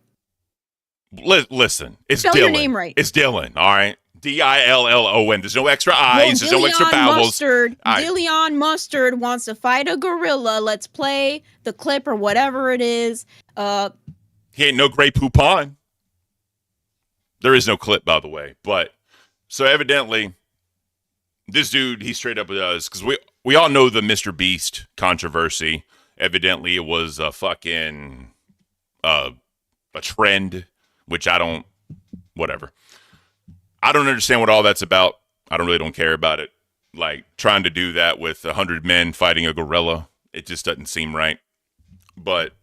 Listen, it's Spell Dylan. your name right. It's Dylan, all right? Dillon. There's no extra I's. There's no extra vowels. Mustard, All right. Dillion Mustard wants to fight a gorilla. Let's play the clip or whatever it is. He ain't no Grey Poupon. There is no clip, by the way. But so evidently, this dude, he straight up does, because we all know the Mr. Beast controversy. Evidently, it was a fucking a trend, which I don't, whatever. I don't understand what all that's about. I don't care about it. Like, trying to do that with 100 men fighting a gorilla, it just doesn't seem right. But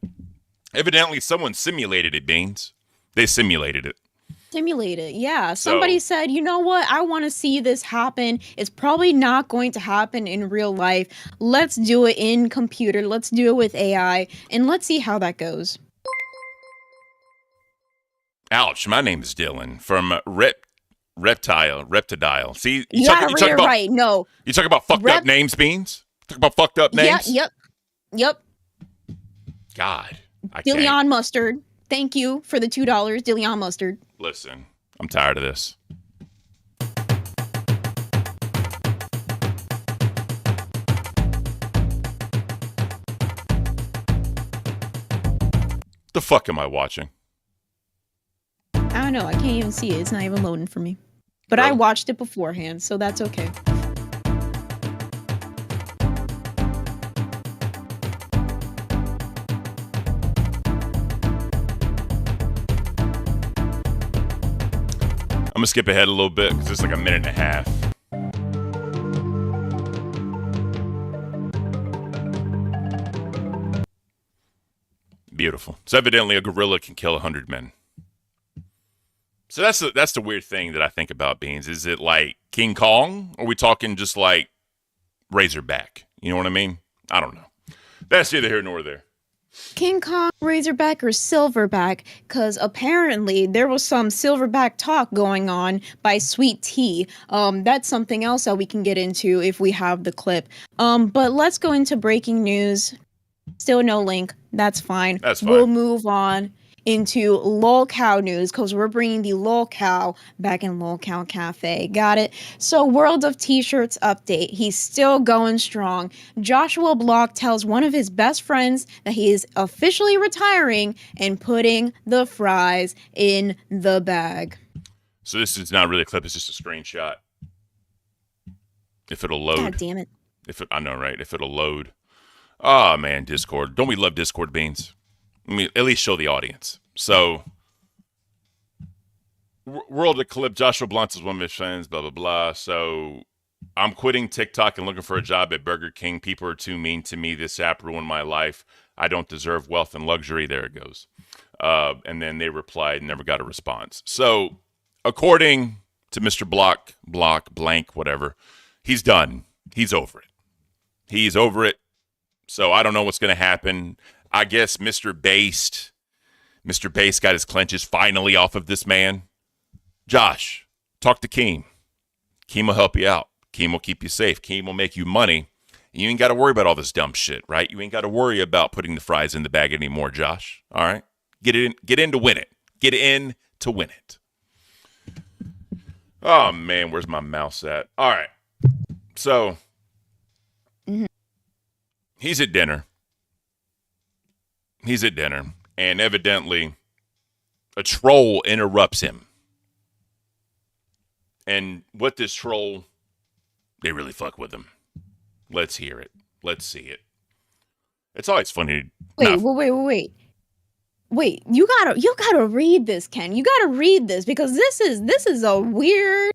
evidently, someone simulated it, Beans. They simulated it. Simulated, yeah. Somebody said, you know what? I want to see this happen. It's probably not going to happen in real life. Let's do it in computer. Let's do it with AI. And let's see how that goes. Ouch, my name is Dylan from Reptile. See, You gotta read it right. No. You talk about fucked up names, Beans? Talk about fucked up names? Yep. God. I Dillion can't. Mustard. Thank you for the $2, Dillion Mustard. Listen, I'm tired of this. The fuck am I watching? I don't know. I can't even see it. It's not even loading for me. But I watched it beforehand, so that's okay. I'm gonna skip ahead a little bit because it's like a minute and a half. Beautiful. So evidently a gorilla can kill 100 men. So that's the weird thing that I think about, Beans. Is it like King Kong? Or are we talking just like Razorback? You know what I mean? I don't know. That's neither here nor there. King Kong, Razorback, or Silverback, because apparently there was some Silverback talk going on by Sweet Tea. That's something else that we can get into if we have the clip. But let's go into breaking news. Still no link. That's fine. That's fine. We'll move on into lolcow news because we're bringing the lolcow back in lolcow cafe. Got it? So World of T-shirts update. He's still going strong. Joshua Block tells one of his best friends that he is officially retiring and putting the fries in the bag. So this is not really a clip, it's just a screenshot. If it'll load. God damn it. I know, right? If it'll load. Oh man, Discord. Don't we love Discord, Beans? I mean, at least show the audience. So, World of Clip, Joshua Blunt is one of his friends, blah, blah, blah. So, I'm quitting TikTok and looking for a job at Burger King. People are too mean to me. This app ruined my life. I don't deserve wealth and luxury. There it goes. And then they replied, never got a response. So, according to Mr. Blank, whatever, he's done. He's over it. He's over it. So, I don't know what's going to happen. I guess Mr. Bass got his clenches finally off of this man. Josh, talk to Keem. Keem will help you out. Keem will keep you safe. Keem will make you money. You ain't got to worry about all this dumb shit, right? You ain't got to worry about putting the fries in the bag anymore, Josh. All right? Get in to win it. Get in to win it. Oh, man, where's my mouse at? All right. So, he's at dinner. And evidently a troll interrupts him. And what this troll, they really fuck with him. Let's hear it. Let's see it. It's always funny. Wait. You gotta read this, Ken. You gotta read this because this is a weird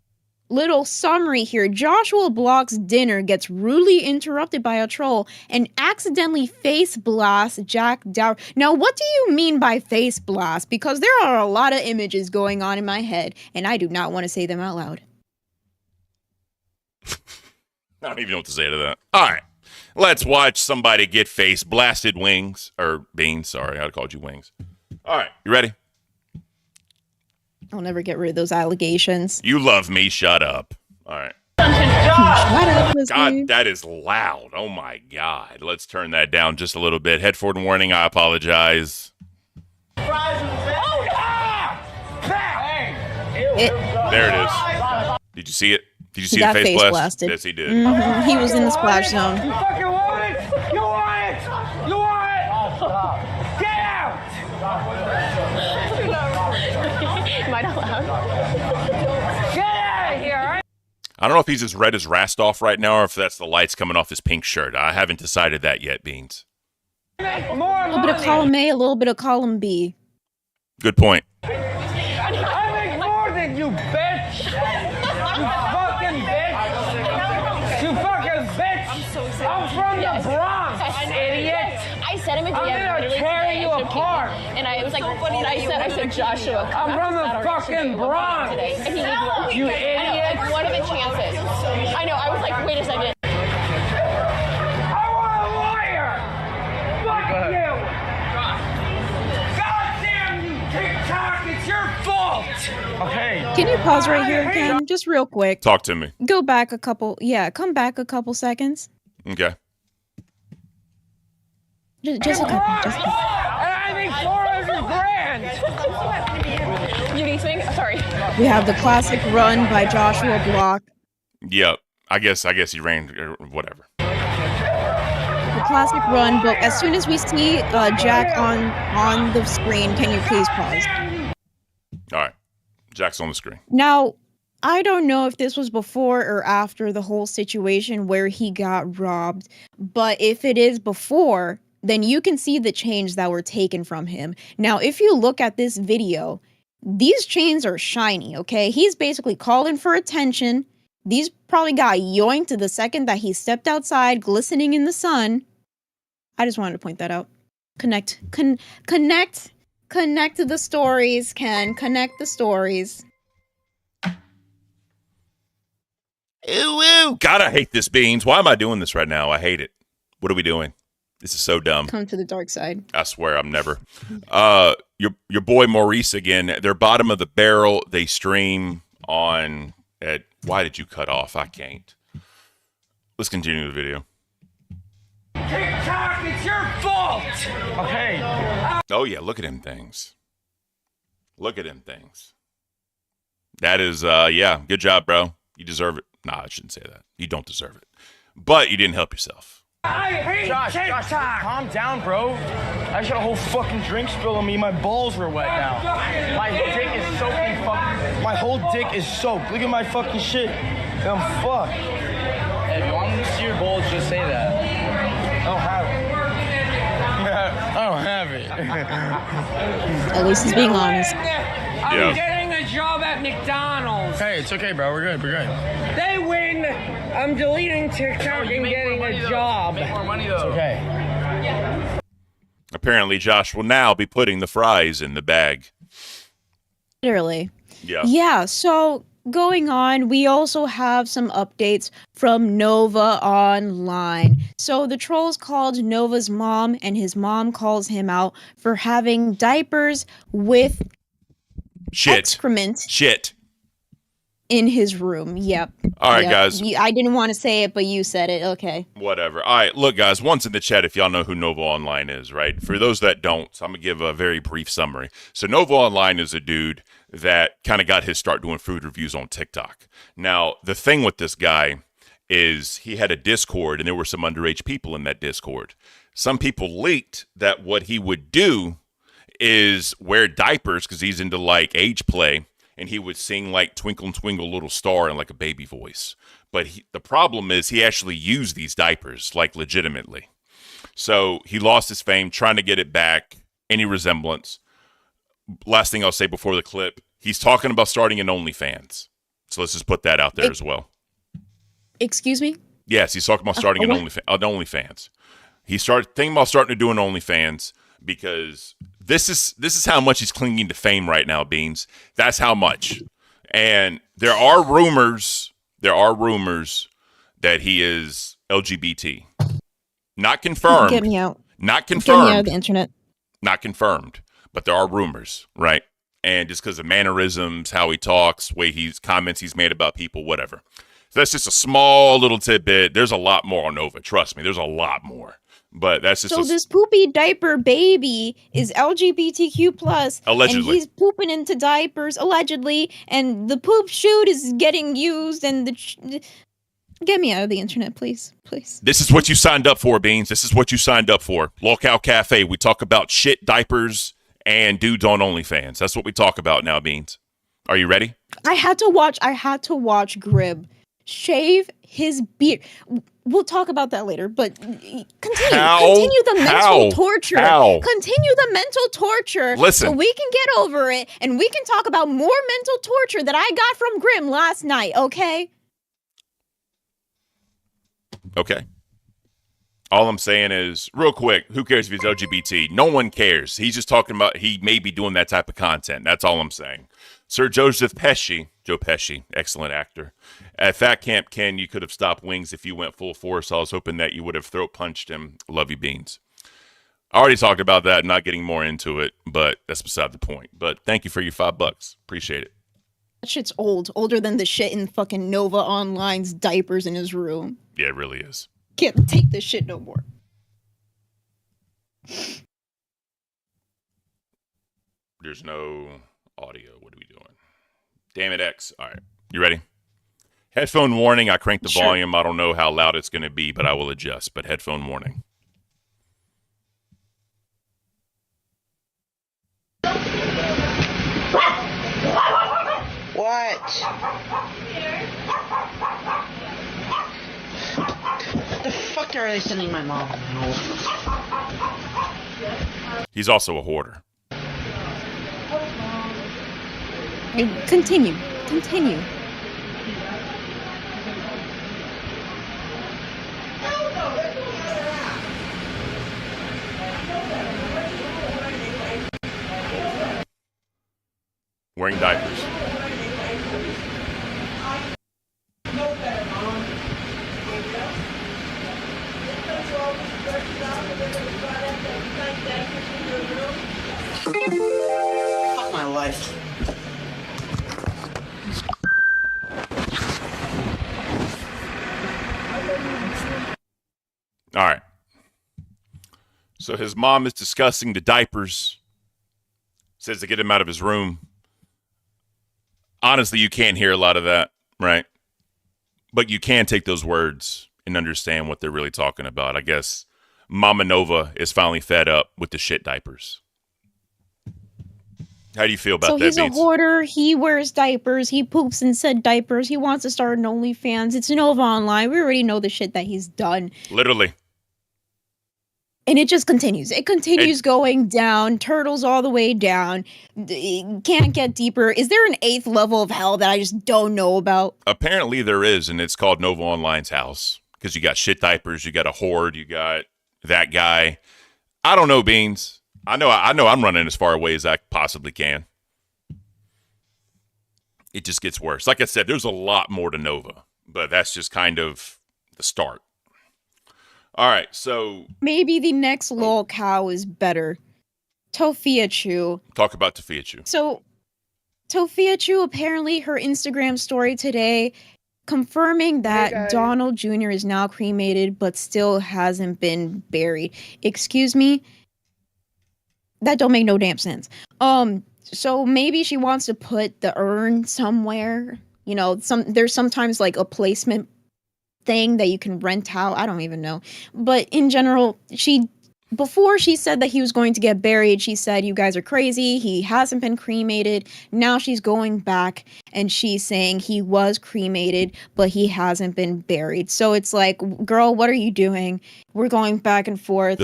little summary here. Joshua Block's dinner gets rudely interrupted by a troll and accidentally face blasts Jack Dower. Now, what do you mean by face blast? Because there are a lot of images going on in my head, and I do not want to say them out loud. I don't even know what to say to that. All right. Let's watch somebody get face blasted wings. Or beans, sorry. I called you wings. All right. You ready? I'll never get rid of those allegations. You love me. Shut up. All right. Shut up, listener. God, that is loud. Oh, my God. Let's turn that down just a little bit. Headphone warning. I apologize. It- There it is. Did you see it? Did you see got the face face blast? blasted. Yes, he did. He was in the splash zone. You fucking want it? You want it? You want it? Stop. Get out! Am I not loud? Get out of here! I don't know if he's as red as Rastoff right now or if that's the lights coming off his pink shirt. I haven't decided that yet, Beans. Make more A little bit of money. column A, a little bit of column B. Good point. I make more than you, bitch! You fucking bitch! You fucking bitch! I'm so excited. I'm from Yes. the Bronx, idiot! I sent him a I'm DM. gonna literally tear today. you I showed apart. Katie, and I was like, I said Joshua. come I'm back from to the Saturday. fucking Bronx. Today. And he ignored me. You I know, idiot. like, what are the chances? I know. I was like, wait a second. I want a lawyer! Fuck you! God damn you, TikTok! It's your fault! Okay. Can you pause right here again? Just real quick. Talk to me. Go back a couple. Yeah, come back a couple seconds. Okay. Just a couple. Just a couple. And I think 400 grand! You need swing? Sorry. We have the classic run by Joshua Block. Yep. I guess he ran or whatever. The classic run, but as soon as we see Jack on the screen, can you please pause? All right. Jack's on the screen. Now, I don't know if this was before or after the whole situation where he got robbed, but if it is before, then you can see the chains that were taken from him. Now, if you look at this video, these chains are shiny, okay? He's basically calling for attention. These probably got yoinked the second that he stepped outside, glistening in the sun. I just wanted to point that out. Connect to the stories, Ken. Connect the stories. Ew. God, I hate this, Beans. Why am I doing this right now? I hate it. What are we doing? This is so dumb. Come to the dark side. I swear I'm never. Your boy Maurice again. They're bottom of the barrel. They stream on at. Why did you cut off? I can't. Let's continue the video. TikTok, it's your fault! Okay. Oh yeah, look at them things. Look at them things. That is yeah, good job, bro. You deserve it. Nah, I shouldn't say that. You don't deserve it. But you didn't help yourself. I hate TikTok! Calm down, bro. I just had a whole fucking drink spill on me. My balls were wet now. My dick is soaking fucking. My whole dick is soaked. Look at my fucking shit. And I'm fucked. If you want me to see your balls, just say that. I don't have it. I don't have it. At least he's being honest. I'm getting a job at McDonald's. Hey, it's okay, bro. We're good. We're good. They win. I'm deleting TikTok and getting a job. Make more money, though. It's okay. Apparently, Josh will now be putting the fries in the bag. Literally. Yeah. Yeah, so going on, we also have some updates from Nova Online. So the trolls called Nova's mom, and his mom calls him out for having diapers with excrement in his room. Yep. All right, guys. I didn't want to say it, but you said it. Okay. Whatever. All right, look, guys, once in the chat, if y'all know who Nova Online is, right? For those that don't, so I'm going to give a very brief summary. So Nova Online is a dude that kind of got his start doing food reviews on TikTok. Now, the thing with this guy is he had a Discord, and there were some underage people in that Discord. Some people leaked that what he would do is wear diapers because he's into, like, age play, and he would sing like Twinkle Twinkle Little Star in like a baby voice. But the problem is he actually used these diapers like legitimately. So he lost his fame, trying to get it back, any resemblance. Last thing I'll say before the clip, he's talking about starting an OnlyFans. So let's just put that out there as well. Excuse me? Yes, he's talking about starting an OnlyFans. He started thinking about starting to do an OnlyFans because this is how much he's clinging to fame right now, Beans. That's how much. And there are rumors that he is LGBT. Not confirmed. Get me out. Not Get me out confirmed. of the internet. Not confirmed. But there are rumors, right? And just because of mannerisms, how he talks, comments he's made about people, whatever. So that's just a small little tidbit. There's a lot more on Nova. Trust me, there's a lot more. But that's just this poopy diaper baby is LGBTQ plus, allegedly. and he's pooping into diapers allegedly, and the poop chute is getting used, and get me out of the internet, please. This is what you signed up for, Beans. This is what you signed up for. Locale Cafe. We talk about shit, diapers, and dudes on OnlyFans. That's what we talk about now, Beans. Are you ready? I had to watch Grib shave his beard. We'll talk about that later, but continue the mental torture. Continue the mental torture. Listen. So we can get over it, and we can talk about more mental torture that I got from Grim last night, okay? Okay. All I'm saying is, real quick, who cares if he's LGBT? No one cares. He's just talking about he may be doing that type of content. That's all I'm saying. Sir Joe Pesci, excellent actor. At Fat Camp Ken, you could have stopped Wings if you went full force. I was hoping that you would have throat punched him. Love you, Beans. I already talked about that, not getting more into it, but that's beside the point. But thank you for your $5. Appreciate it. That shit's older than the shit in fucking Nova Online's diapers in his room. Yeah, it really is. Can't take this shit no more. There's no audio. What are we doing? Damn it, X. All right. You ready? Headphone warning. I cranked the volume. I don't know how loud it's going to be, but I will adjust. But headphone warning. What? The fuck are they sending my mom? He's also a hoarder. Continue. Wearing diapers. Fuck my life. All right. So his mom is discussing the diapers. Says to get him out of his room. Honestly, you can't hear a lot of that, right? But you can take those words and understand what they're really talking about. I guess Mama Nova is finally fed up with the shit diapers. How do you feel about that, So he's Beans? a hoarder. He wears diapers. He poops in said diapers. He wants to start an OnlyFans. It's Nova Online. We already know the shit that he's done. Literally. And it just continues. It continues going down. Turtles all the way down. It can't get deeper. Is there an 8th level of hell that I just don't know about? Apparently there is, and it's called Nova Online's house. Because you got shit diapers, you got a horde, you got that guy. I don't know, Beans. I know I'm running as far away as I possibly can. It just gets worse. Like I said, there's a lot more to Nova, but that's just kind of the start. All right, so Maybe the next lol cow is better. Tophia Chu. talk about Tophia Chu. So, Tophia Chu, apparently her Instagram story today confirming that Donald Jr. is now cremated but still hasn't been buried. Excuse me? That don't make no damn sense. So maybe she wants to put the urn somewhere. You know, there's sometimes like a placement thing that you can rent out. I don't even know. But in general, before she said that he was going to get buried, she said, you guys are crazy. He hasn't been cremated. Now she's going back and she's saying he was cremated, but he hasn't been buried. So it's like, girl, what are you doing? We're going back and forth,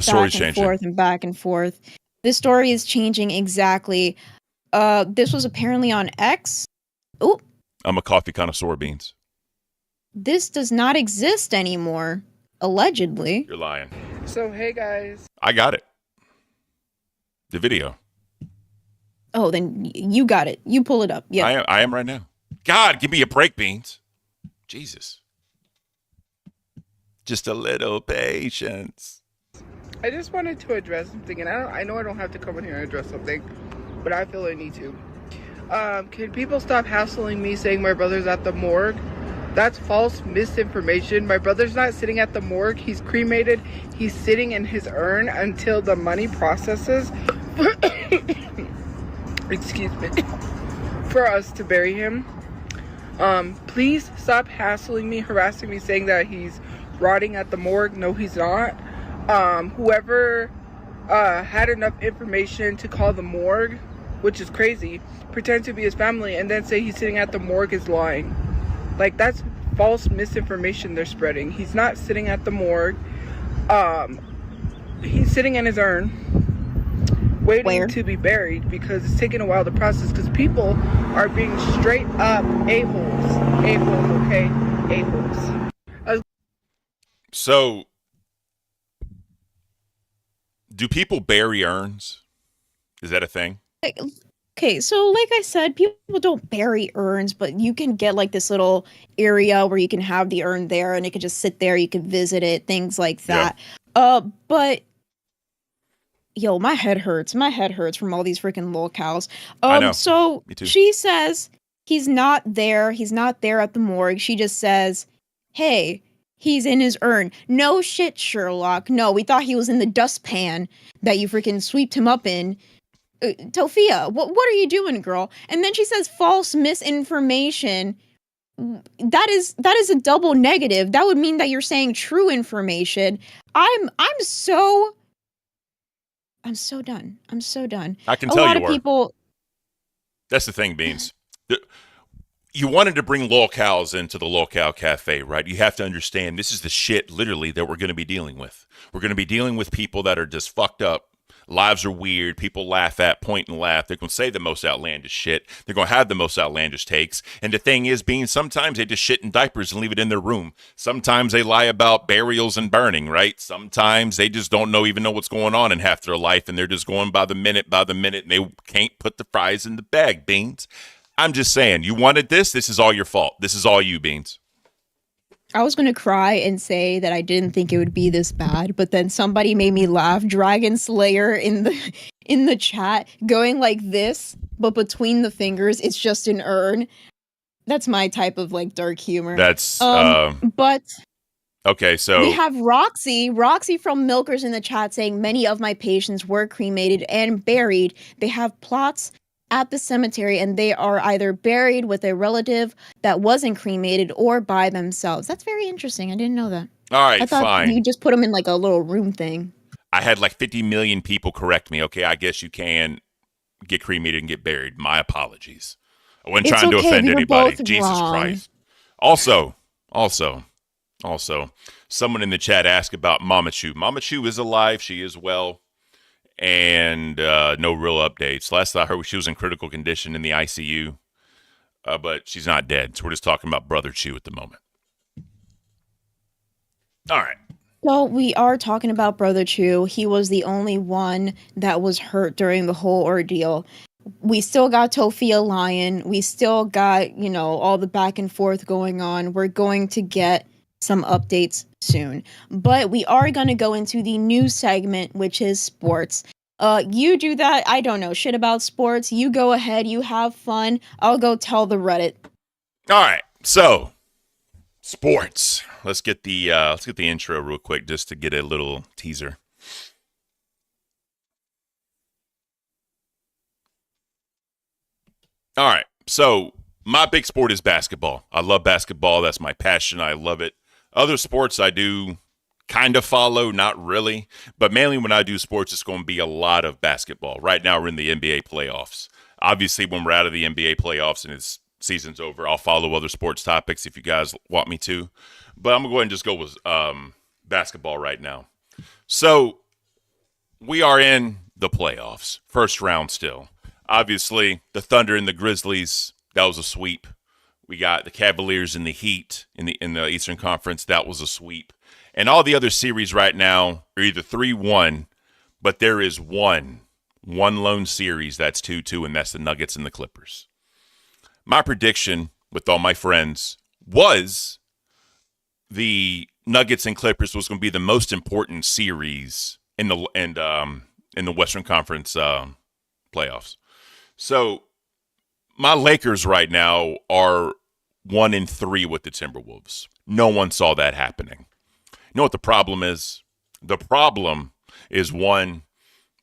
back and forth. This story is changing exactly. This was apparently on X. Oh, I'm a coffee connoisseur, Beans. This does not exist anymore, allegedly. You're lying. So, hey guys. I got it. The video. Oh, then you got it. You pull it up. Yeah. I am right now. God, give me a break, Beans. Jesus. Just a little patience. I just wanted to address something, and I know I don't have to come in here and address something, but I feel I need to. Can people stop hassling me saying my brother's at the morgue? That's false misinformation. My brother's not sitting at the morgue. He's cremated. He's sitting in his urn until the money processes. Excuse me. For us to bury him. Please stop hassling me, harassing me, saying that he's rotting at the morgue. No, he's not. Whoever had enough information to call the morgue, which is crazy, pretend to be his family, and then say he's sitting at the morgue is lying. Like, that's false misinformation they're spreading. He's not sitting at the morgue. He's sitting in his urn, waiting to be buried, because it's taking a while to process, because people are being straight up a-holes. A-holes, okay? A-holes. So, do people bury urns? Is that a thing? Okay, so like I said, people don't bury urns, but you can get like this little area where you can have the urn there and it can just sit there, you can visit it, things like that. Yeah. But yo, my head hurts. My head hurts from all these freaking lolcows. I know. So Me too. she says he's not there. He's not there at the morgue. She just says, hey, he's in his urn. No shit, Sherlock. No, we thought he was in the dustpan that you freaking sweeped him up in. Tophia, what are you doing, girl? And then she says false misinformation. That is a double negative. That would mean that you're saying true information. I'm so done. I'm so done. I can tell you a lot of people. That's the thing, Beans. You wanted to bring lolcows into the Lolcow Cafe, right? You have to understand this is the shit, literally, that we're going to be dealing with. We're going to be dealing with people that are just fucked up. Lives are weird. People laugh at, point and laugh. They're going to say the most outlandish shit. They're going to have the most outlandish takes. And the thing is, Beans, sometimes they just shit in diapers and leave it in their room. Sometimes they lie about burials and burning, right? Sometimes they just don't even know what's going on in half their life, and they're just going by the minute, and they can't put the fries in the bag, Beans. I'm just saying, you wanted this. This is all your fault. This is all you, Beans. I was going to cry and say that I didn't think it would be this bad, but then somebody made me laugh. Dragon Slayer in the chat going like this, but between the fingers, it's just an urn. That's my type of like dark humor. That's but okay. So we have Roxy from Milkers in the chat saying many of my patients were cremated and buried. They have plots at the cemetery, and they are either buried with a relative that wasn't cremated or by themselves. That's very interesting. I didn't know that. All right, I thought fine. you just put them in like a little room thing. I had like 50 million people correct me. Okay, I guess you can get cremated and get buried. My apologies. I wasn't trying to offend anybody. Jesus Christ. Also, someone in the chat asked about Mama Chu. Mama Chu is alive. She is well. And no real updates. Last I heard, she was in critical condition in the ICU, but she's not dead. So we're just talking about Brother Chu at the moment. All right. Well, we are talking about Brother Chu. He was the only one that was hurt during the whole ordeal. We still got Tophia lying. We still got, all the back and forth going on. We're going to get some updates soon. But we are going to go into the news segment, which is sports. You do that. I don't know shit about sports. You go ahead. You have fun. I'll go tell the Reddit. All right. So, sports. Let's get the intro real quick just to get a little teaser. All right. So, my big sport is basketball. I love basketball. That's my passion. I love it. Other sports I do kind of follow, not really. But mainly when I do sports, it's going to be a lot of basketball. Right now, we're in the NBA playoffs. Obviously, when we're out of the NBA playoffs and it's season's over, I'll follow other sports topics if you guys want me to. But I'm going to go ahead and just go with basketball right now. So we are in the playoffs. First round still. Obviously, the Thunder and the Grizzlies, that was a sweep. We got the Cavaliers and the Heat in the Eastern Conference. That was a sweep. And all the other series right now are either 3-1, but there is one lone series that's 2-2, and that's the Nuggets and the Clippers. My prediction with all my friends was the Nuggets and Clippers was going to be the most important series in the Western Conference playoffs. So my Lakers right now are 1-3 with the Timberwolves. No one saw that happening. You know what the problem is? The problem is, one,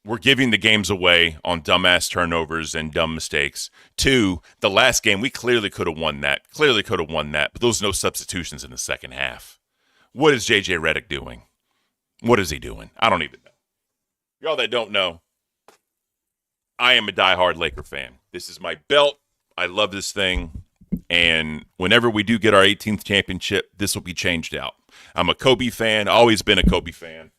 we're giving the games away on dumbass turnovers and dumb mistakes. Two, the last game, we clearly could have won that. But there was no substitutions in the second half. What is J.J. Redick doing? What is he doing? I don't even know. Y'all that don't know, I am a diehard Laker fan. This is my belt. I love this thing. And whenever we do get our 18th championship, this will be changed out. I'm a Kobe fan. Always been a Kobe fan.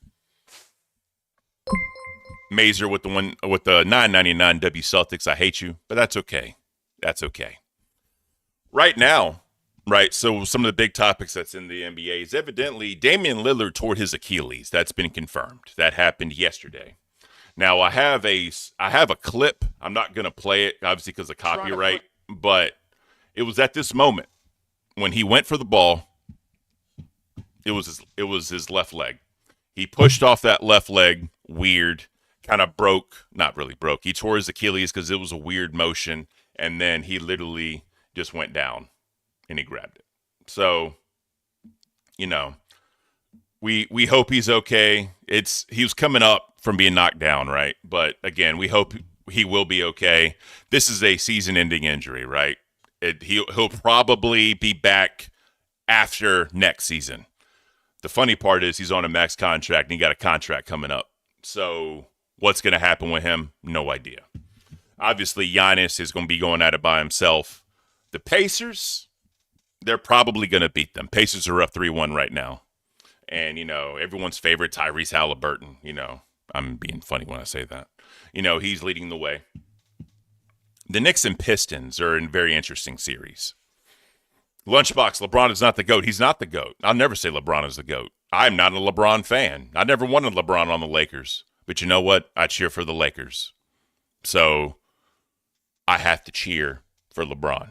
Mazer with the $9.99 W Celtics. I hate you, but that's okay. That's okay. Right now, so some of the big topics that's in the NBA is evidently Damian Lillard tore his Achilles. That's been confirmed. That happened yesterday. Now, I have a clip. I'm not going to play it, obviously, because of copyright, but it was at this moment when he went for the ball. It was his left leg. He pushed off that left leg, weird, kind of broke, not really broke. He tore his Achilles because it was a weird motion, and then he literally just went down and he grabbed it. So, we hope he's okay. He was coming up from being knocked down, right? But again, we hope he will be okay. This is a season-ending injury, right? He'll probably be back after next season. The funny part is he's on a max contract and he got a contract coming up. So what's going to happen with him? No idea. Obviously, Giannis is going to be going at it by himself. The Pacers, they're probably going to beat them. Pacers are up 3-1 right now. And, everyone's favorite, Tyrese Halliburton, I'm being funny when I say that. He's leading the way. The Knicks and Pistons are in a very interesting series. Lunchbox, LeBron is not the GOAT. He's not the GOAT. I'll never say LeBron is the GOAT. I'm not a LeBron fan. I never wanted LeBron on the Lakers. But you know what? I cheer for the Lakers. So I have to cheer for LeBron.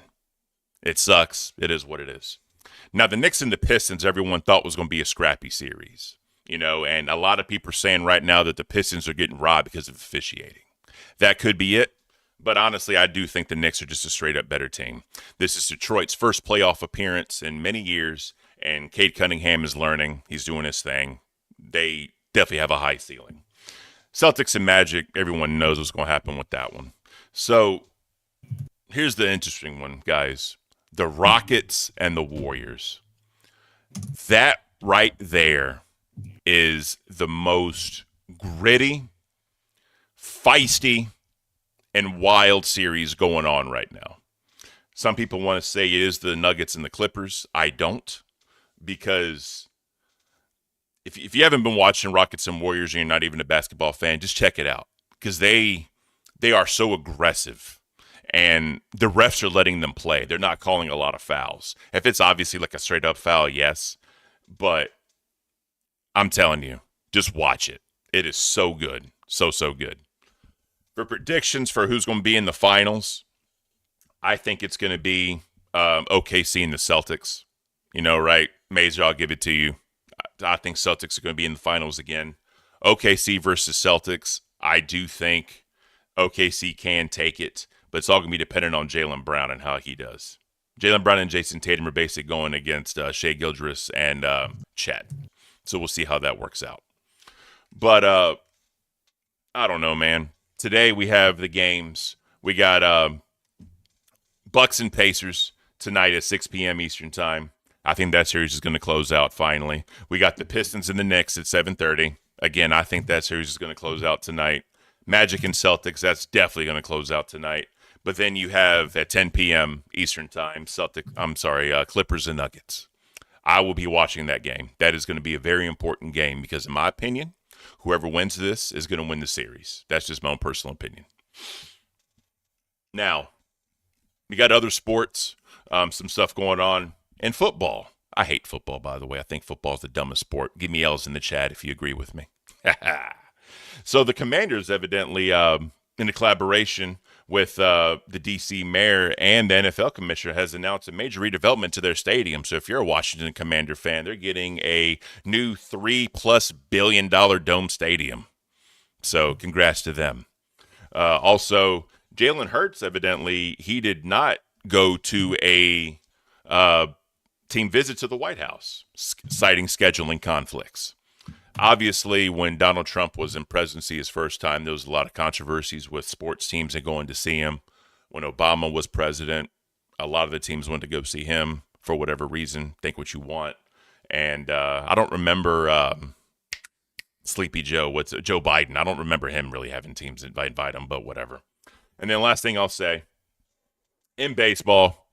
It sucks. It is what it is. Now, the Knicks and the Pistons, everyone thought was going to be a scrappy series. And a lot of people are saying right now that the Pistons are getting robbed because of officiating. That could be it. But honestly, I do think the Knicks are just a straight-up better team. This is Detroit's first playoff appearance in many years, and Cade Cunningham is learning. He's doing his thing. They definitely have a high ceiling. Celtics and Magic, everyone knows what's going to happen with that one. So here's the interesting one, guys. The Rockets and the Warriors. That right there is the most gritty, feisty, and wild series going on right now. Some people want to say it is the Nuggets and the Clippers. I don't, because if you haven't been watching Rockets and Warriors and you're not even a basketball fan, just check it out, because they are so aggressive, and the refs are letting them play. They're not calling a lot of fouls. If it's obviously like a straight up foul, yes, but I'm telling you, just watch it. It is so good, so good. For predictions for who's going to be in the finals, I think it's going to be OKC and the Celtics. Right? Mazer, I'll give it to you. I think Celtics are going to be in the finals again. OKC versus Celtics, I do think OKC can take it, but it's all going to be dependent on Jaylen Brown and how he does. Jaylen Brown and Jason Tatum are basically going against Shai Gilgeous and Chet. So we'll see how that works out. But I don't know, man. Today we have the games. We got Bucks and Pacers tonight at 6 p.m. Eastern time. I think that series is going to close out finally. We got the Pistons and the Knicks at 7:30. Again, I think that series is going to close out tonight. Magic and Celtics, that's definitely going to close out tonight. But then you have at 10 p.m. Eastern time, Clippers and Nuggets. I will be watching that game. That is going to be a very important game because, in my opinion, whoever wins this is going to win the series. That's just my own personal opinion. Now, we got other sports. some stuff going on in football. I hate football, by the way. I think football is the dumbest sport. Give me L's in the chat if you agree with me. So the Commanders evidently, in a collaboration with the D.C. mayor and the NFL commissioner, has announced a major redevelopment to their stadium. So if you're a Washington Commander fan, they're getting a new $3+ billion dome stadium. So congrats to them. Also, Jalen Hurts, evidently, he did not go to a team visit to the White House, citing scheduling conflicts. Obviously, when Donald Trump was in presidency his first time, there was a lot of controversies with sports teams and going to see him. When Obama was president, a lot of the teams went to go see him for whatever reason. Think what you want. And I don't remember Sleepy Joe. What's Joe Biden? I don't remember him really having teams invite him, but whatever. And then last thing I'll say, in baseball,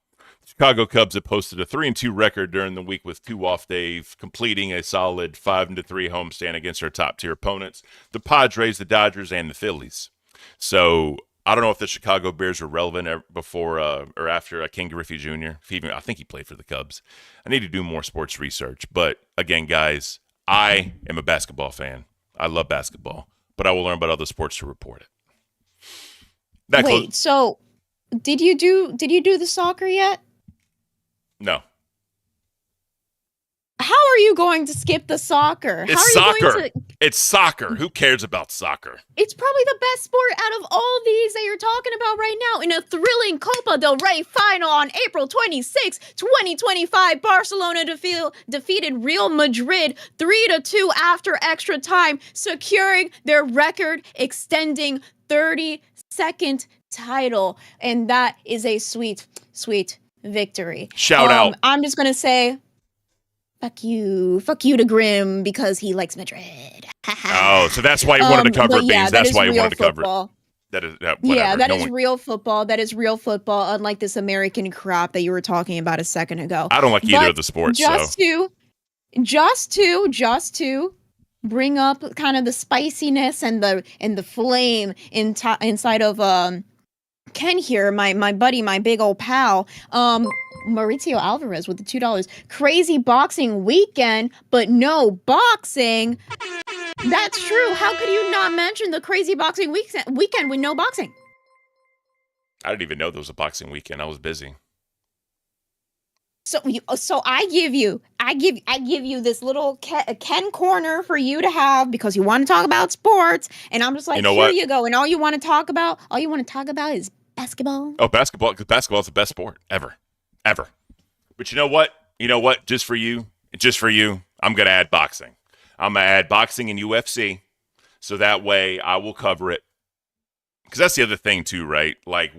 Chicago Cubs have posted a 3-2 record during the week with 2 off days, completing a solid 5-3 homestand against their top-tier opponents, the Padres, the Dodgers, and the Phillies. So I don't know if the Chicago Bears were relevant before or after King Griffey Jr. I think he played for the Cubs. I need to do more sports research. But again, guys, I am a basketball fan. I love basketball, but I will learn about other sports to report it. Wait, so did you do the soccer yet? No. How are you going to skip the soccer? It's soccer. It's soccer. Who cares about soccer? It's probably the best sport out of all these that you're talking about right now. In a thrilling Copa del Rey final on April 26, 2025, Barcelona defeated Real Madrid 3-2 after extra time, securing their record-extending 32nd title. And that is a sweet, sweet victory. Shout out. I'm just going to say, fuck you to Grimm because he likes Madrid. Oh, so that's why you wanted to cover it, Beans. That's why you wanted to cover it. That is whatever. Yeah, that is real football. That is real football, unlike this American crap that you were talking about a second ago. I don't like either of the sports. Just to bring up kind of the spiciness and the flame inside of Ken here, my buddy, my big old pal, Mauricio Alvarez with the $2. Crazy boxing weekend, but no boxing. That's true. How could you not mention the crazy boxing weekend with no boxing? I didn't even know there was a boxing weekend. I was busy. So I give you this little Ken corner for you to have because you want to talk about sports, and I'm just like, here you go. And all you want to talk about is basketball. Oh, basketball, because basketball is the best sport ever. But you know what? Just for you, I'm gonna add boxing. I'm gonna add boxing and UFC, so that way I will cover it. Because that's the other thing too, right? Like,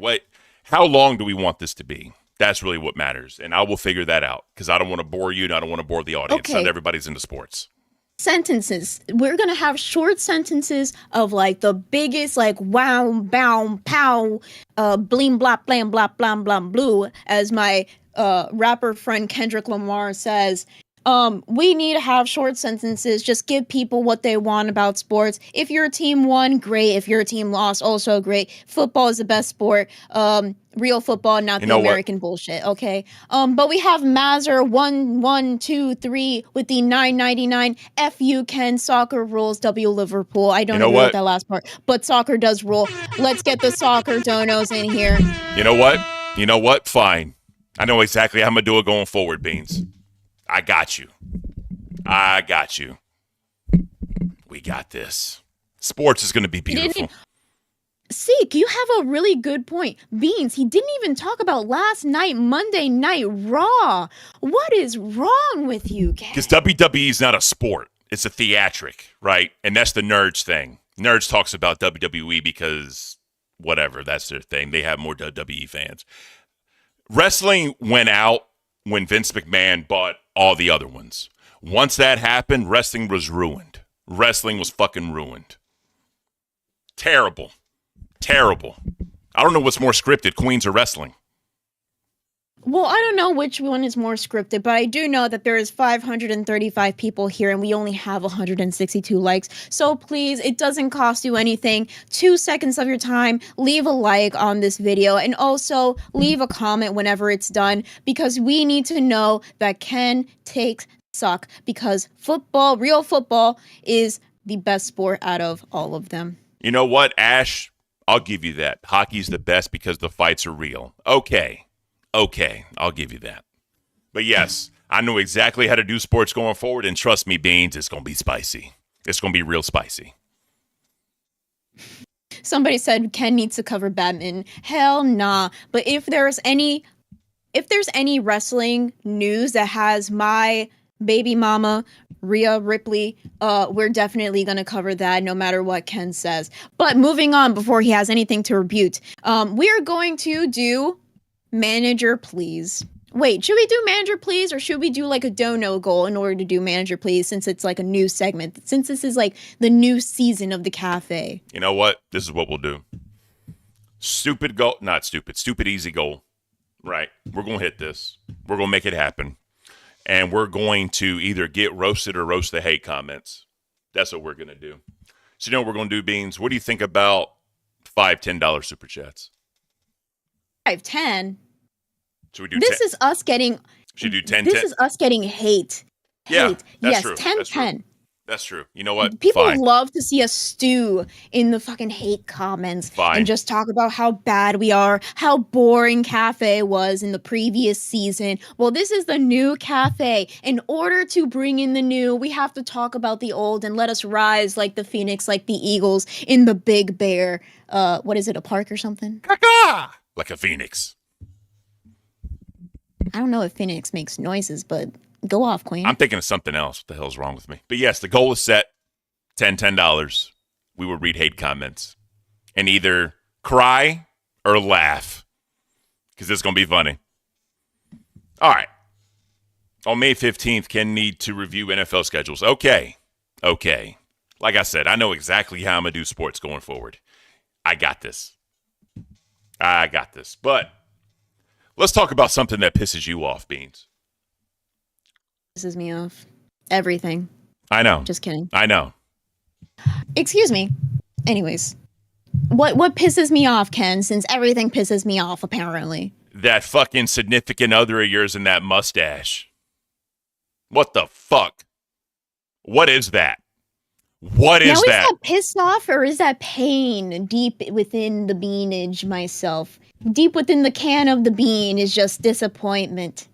how long do we want this to be? That's really what matters, and I will figure that out because I don't want to bore you and I don't want to bore the audience. Okay. Not everybody's into sports. Sentences. We're gonna have short sentences of like the biggest, like wow, bow, pow, bling, blop, blam, blop, blam, blam, blue, as my rapper friend Kendrick Lamar says. We need to have short sentences. Just give people what they want about sports. If your team won, great. If your team lost, also great. Football is the best sport. Real football, not the American bullshit. Okay. But we have Mazur 1-1-2-3 with the 9.99. F you Ken, soccer rules. W Liverpool. I don't agree with that last part, but soccer does rule. Let's get the soccer donos in here. You know what? Fine. I know exactly how I'm gonna do it going forward, Beans. I got you. We got this. Sports is going to be beautiful. Seek, you have a really good point. Beans, he didn't even talk about last night, Monday Night Raw. What is wrong with you, Ken? Because WWE is not a sport. It's a theatric, right? And that's the nerds thing. Nerds talks about WWE because whatever, that's their thing. They have more WWE fans. Wrestling went out when Vince McMahon bought all the other ones. Once that happened, wrestling was ruined. Wrestling was fucking ruined. Terrible. I don't know what's more scripted, Queens or wrestling. Well, I don't know which one is more scripted, but I do know that there is 535 people here and we only have 162 likes. So please, it doesn't cost you anything. 2 seconds of your time, leave a like on this video and also leave a comment whenever it's done because we need to know that Ken takes suck because football, real football, is the best sport out of all of them. You know what, Ash? I'll give you that. Hockey's the best because the fights are real. Okay, I'll give you that. But yes, I know exactly how to do sports going forward, and trust me, Beans, it's going to be spicy. It's going to be real spicy. Somebody said Ken needs to cover badminton. Hell nah. But if there's any wrestling news that has my baby mama, Rhea Ripley, we're definitely going to cover that no matter what Ken says. But moving on before he has anything to rebut, we are going to do Manager Please. Wait, should we do Manager Please or should we do like a do-no goal in order to do Manager Please since it's like a new segment, since this is like the new season of the cafe? You know what? This is what we'll do. Stupid easy goal. Right. We're going to hit this. We're going to make it happen. And we're going to either get roasted or roast the hate comments. That's what we're going to do. So you know what we're going to do, Beans? What do you think about $5, $10 super chats? 5, 10? Should we do this 10? Is us getting. Should we do 10? This 10? is us getting hate. Yeah, hate. that's yes, true. 10, that's 10. True. That's true. You know what? People Fine. love to see us stew in the fucking hate comments Fine. and just talk about how bad we are, how boring cafe was in the previous season. Well, this is the new cafe. In order to bring in the new, we have to talk about the old and let us rise like the phoenix, like the eagles in the Big Bear. What is it, a park or something? Like a phoenix. I don't know if phoenix makes noises, but go off, Queen. I'm thinking of something else. What the hell's wrong with me? But yes, the goal is set. $10. We will read hate comments and either cry or laugh because it's going to be funny. All right. On May 15th, Ken need to review NFL schedules. Okay. Like I said, I know exactly how I'm going to do sports going forward. I got this. But let's talk about something that pisses you off, Beans. Pisses me off. Everything. I know. Just kidding. I know. Excuse me. Anyways, what pisses me off, Ken, since everything pisses me off, apparently? That fucking significant other of yours and that mustache. What the fuck? What is that? What is that? Is that pissed off or is that pain deep within the beanage myself? Deep within the can of the bean is just disappointment.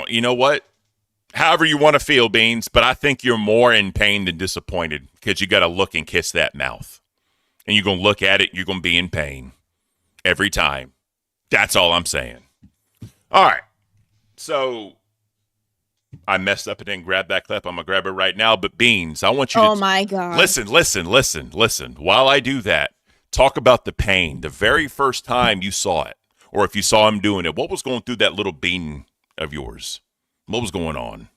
You know what? However you want to feel, Beans, but I think you're more in pain than disappointed because you got to look and kiss that mouth. And you're going to look at it, you're going to be in pain every time. That's all I'm saying. All right. So I messed up and didn't grab that clip. I'm going to grab it right now. But Beans, I want you to... Oh, my God. Listen. While I do that, talk about the pain. The very first time you saw it, or if you saw him doing it, what was going through that little bean of yours? What was going on?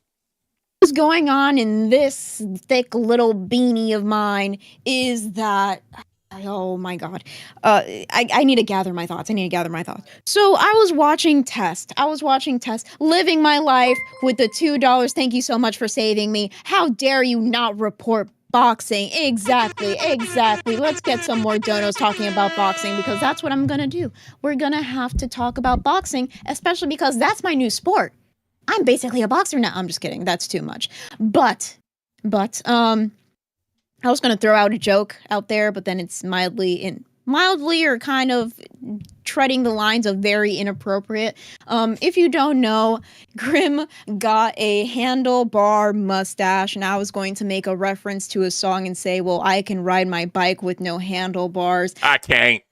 What's going on in this thick little beanie of mine is that, oh my God, I need to gather my thoughts. So I was watching Test, living my life with the $2. Thank you so much for saving me. How dare you not report boxing? Exactly. Let's get some more donos talking about boxing because that's what I'm going to do. We're going to have to talk about boxing, especially because that's my new sport. I'm basically a boxer now. I'm just kidding. That's too much. But, I was going to throw out a joke out there, but then it's mildly or kind of treading the lines of very inappropriate. If you don't know, Grim got a handlebar mustache, and I was going to make a reference to a song and say, well, I can ride my bike with no handlebars. I can't.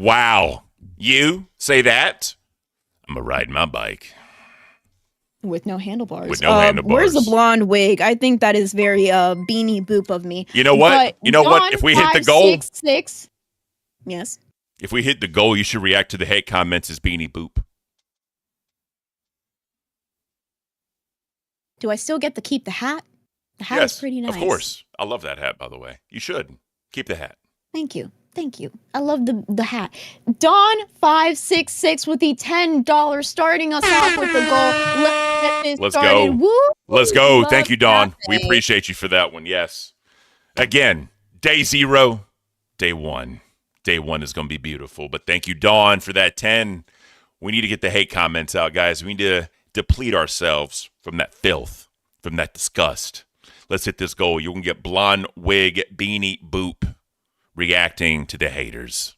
Wow. You say that? I'm going to ride my bike. With no handlebars. Handlebars. Where's the blonde wig? I think that is very beanie boop of me. You know what? If we hit the goal. 566. Yes. If we hit the goal, you should react to the hate comments as beanie boop. Do I still get to keep the hat? The hat is pretty nice. Of course. I love that hat, by the way. You should. Keep the hat. Thank you. thank you. I love the hat. Dawn566 with the $10 starting us off with the goal. Let's get this started. Go. Woo! Let's go. Love Thank you, Dawn. that We day. appreciate you for that one. Yes. Again, day 0, day 1. Day 1 is going to be beautiful. But thank you, Dawn, for that 10. We need to get the hate comments out, guys. We need to deplete ourselves from that filth, from that disgust. Let's hit this goal. You can get blonde wig beanie boop reacting to the haters.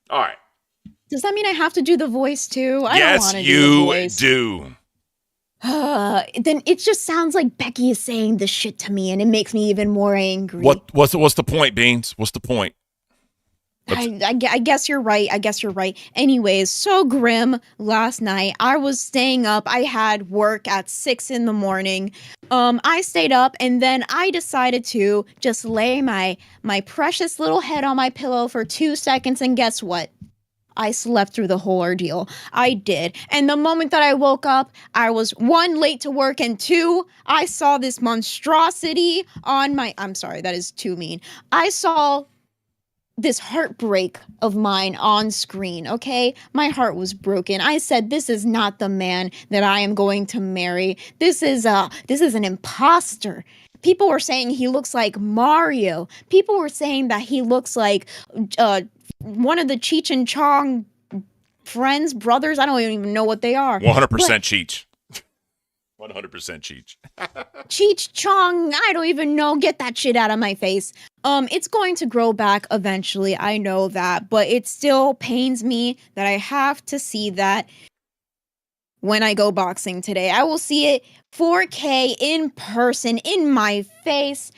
All right. Does that mean I have to do the voice too? I don't Yes, want to do the you voice. do. Then it just sounds like Becky is saying this shit to me, and it makes me even more angry. What's the point, Beans? What's the point? I guess you're right. I guess you're right. Anyways, so grim last night. I was staying up. I had work at 6 in the morning. I stayed up and then I decided to just lay my precious little head on my pillow for 2 seconds. And guess what? I slept through the whole ordeal. I did. And the moment that I woke up, I was 1, late to work, and 2, I saw this monstrosity on my, I'm sorry, that is too mean. I saw this heartbreak of mine on screen, okay? My heart was broken. I said, this is not the man that I am going to marry. This is an imposter. People were saying he looks like Mario. People were saying that he looks like one of the Cheech and Chong friends, brothers. I don't even know what they are. 100% Cheech. 100% Cheech. Cheech Chong, I don't even know. Get that shit out of my face. It's going to grow back eventually. I know that, but it still pains me that I have to see that when I go boxing today. I will see it 4K in person in my face.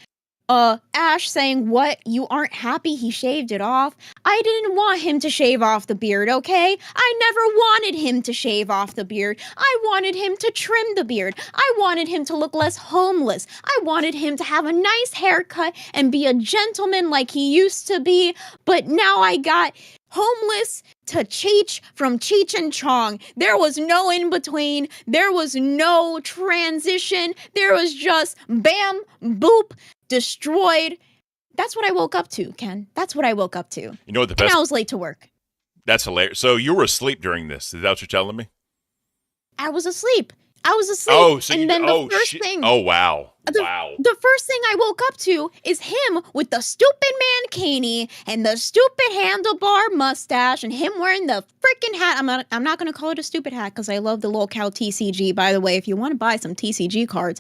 Ash saying, what? You aren't happy he shaved it off? I didn't want him to shave off the beard, okay? I never wanted him to shave off the beard. I wanted him to trim the beard. I wanted him to look less homeless. I wanted him to have a nice haircut and be a gentleman like he used to be. But now I got homeless to Cheech from Cheech and Chong. There was no in between. There was no transition. There was just bam, boop, destroyed. That's what I woke up to, Ken. That's what I woke up to. You know what the best? And I was late to work. That's hilarious. So you were asleep during this. Is that what you're telling me? I was asleep. Oh, so and then the first thing. Oh, wow. The first thing I woke up to is him with the stupid mankini and the stupid handlebar mustache and him wearing the freaking hat. I'm not going to call it a stupid hat because I love the locale TCG. By the way, if you want to buy some TCG cards,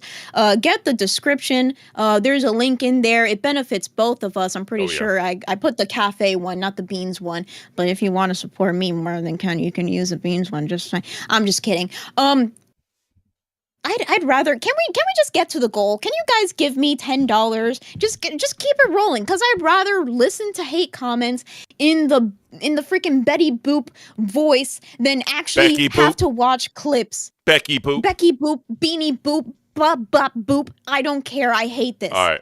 get the description. There's a link in there. It benefits both of us. I'm pretty sure. I put the cafe one, not the beans one. But if you want to support me more than Ken, you can use the beans one. I'm just kidding. I'd rather, can we just get to the goal? Can you guys give me $10? Just keep it rolling, because I'd rather listen to hate comments in the freaking Betty Boop voice than actually have to watch clips. Becky Boop. Becky Boop, Beanie Boop, bop bop boop. I don't care. I hate this. All right.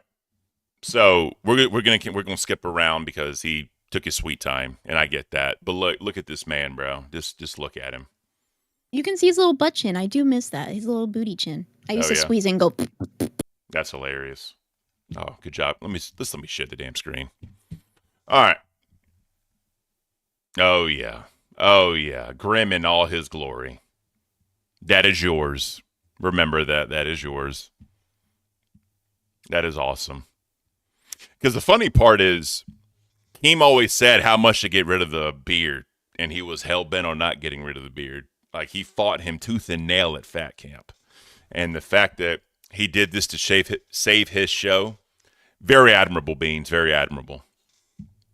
So we're gonna skip around because he took his sweet time, and I get that. But look at this man, bro. Just look at him. You can see his little butt chin. I do miss that. His little booty chin. I used to squeeze and go. That's hilarious. Oh, good job. Let me share the damn screen. All right. Oh yeah. Grim in all his glory. That is yours. Remember that. That is yours. That is awesome. Because the funny part is, Keem always said how much to get rid of the beard, and he was hell bent on not getting rid of the beard. Like, he fought him tooth and nail at Fat Camp. And the fact that he did this to save his show, very admirable, Beans, very admirable.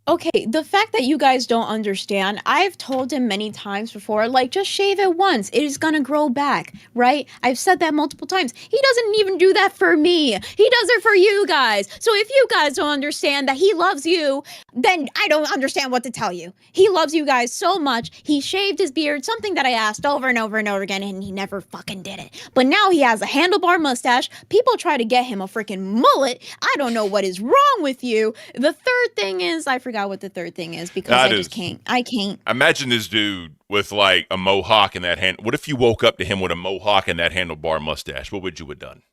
Okay, the fact that you guys don't understand, I've told him many times before, like, just shave it once. It is gonna grow back, right? I've said that multiple times. He doesn't even do that for me. He does it for you guys. So if you guys don't understand that he loves you, then I don't understand what to tell you. He loves you guys so much. He shaved his beard, something that I asked over and over and over again, and he never fucking did it. But now he has a handlebar mustache. People try to get him a freaking mullet. I don't know what is wrong with you. The third thing is, I forgot what the third thing is because I can't. Imagine this dude with like a mohawk and that hand. What if you woke up to him with a mohawk and that handlebar mustache? What would you have done?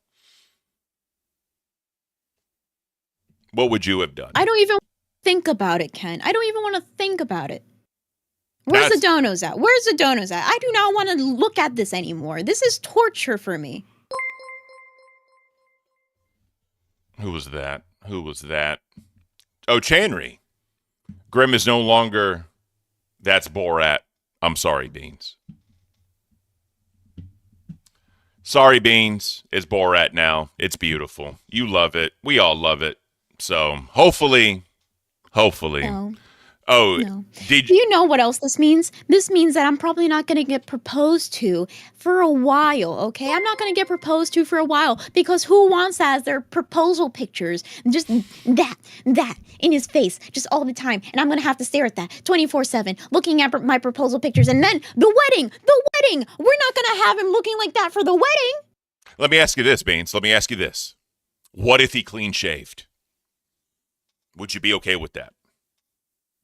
What would you have done? I don't even think about it, Ken. I don't even want to think about it. Where's the donos at? Where's the donos at? I do not want to look at this anymore. This is torture for me. Who was that? Who was that? Oh, Chanry. Grim is no longer. That's Borat. I'm sorry, Beans. Sorry, Beans. It's Borat now. It's beautiful. You love it. We all love it. So hopefully. No. Oh, no. Do you know what else this means? This means that I'm probably not going to get proposed to for a while, okay? I'm not going to get proposed to for a while because who wants that as their proposal pictures? Just that in his face just all the time. And I'm going to have to stare at that 24/7 looking at my proposal pictures. And then the wedding. We're not going to have him looking like that for the wedding. Let me ask you this, Beans. Let me ask you this. What if he clean shaved? Would you be okay with that?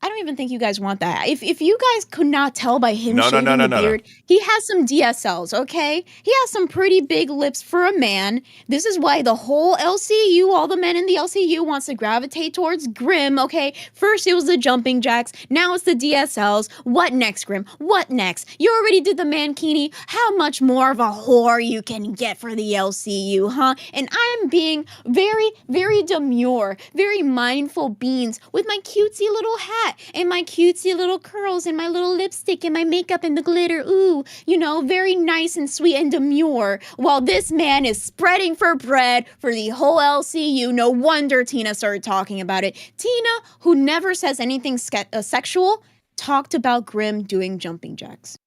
I don't even think you guys want that. If you guys could not tell by him shaving the beard, he has some DSLs, okay? He has some pretty big lips for a man. This is why the whole LCU, all the men in the LCU wants to gravitate towards Grim, okay? First it was the jumping jacks, now it's the DSLs. What next, Grim? What next? You already did the mankini. How much more of a whore you can get for the LCU, huh? And I'm being very, very demure, very mindful, Beans, with my cutesy little hat. And my cutesy little curls and my little lipstick and my makeup and the glitter. Ooh, very nice and sweet and demure. While this man is spreading for bread for the whole LCU. No wonder Tina started talking about it. Tina, who never says anything sexual, talked about Grim doing jumping jacks.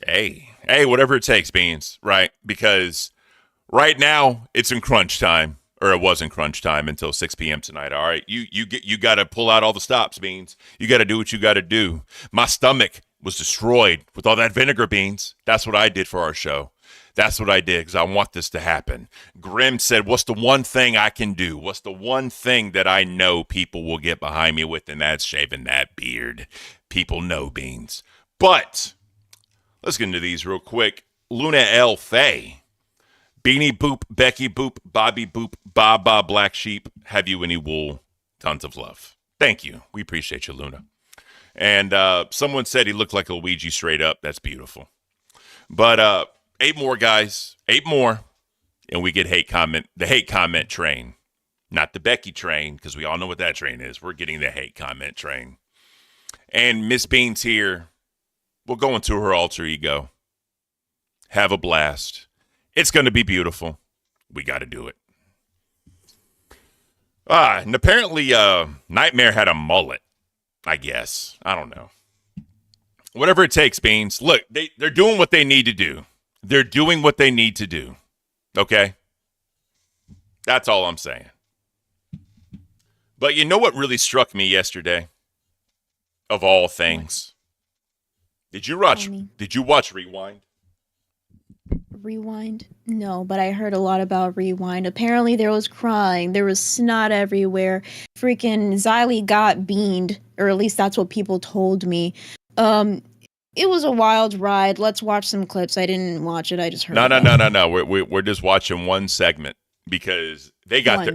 Hey, whatever it takes, Beans, right? Because right now it's in crunch time. Or it wasn't crunch time until 6 p.m. tonight. All right, you got to pull out all the stops, Beans. You got to do what you got to do. My stomach was destroyed with all that vinegar, Beans. That's what I did for our show. That's what I did because I want this to happen. Grim said, what's the one thing I can do? What's the one thing that I know people will get behind me with? And that's shaving that beard. People know, Beans. But let's get into these real quick. Luna L. Faye. Beanie Boop, Becky Boop, Bobby Boop, Baba Black Sheep, have you any wool? Tons of love. Thank you. We appreciate you, Luna. And someone said he looked like a Luigi straight up. That's beautiful. But 8 more, guys. 8 more. And we get the hate comment train. Not the Becky train, because we all know what that train is. We're getting the hate comment train. And Miss Beans here will go into her alter ego. Have a blast. It's going to be beautiful. We got to do it. And apparently Nightmare had a mullet, I guess. I don't know. Whatever it takes, Beans. Look, they're doing what they need to do. They're doing what they need to do. Okay? That's all I'm saying. But you know what really struck me yesterday? Of all things. Did you watch Rewind? Rewind? No, but I heard a lot about Rewind. Apparently there was crying. There was snot everywhere. Freaking Xylee got beaned, or at least that's what people told me. It was a wild ride. Let's watch some clips. I didn't watch it. I just heard No. We're just watching one segment because they got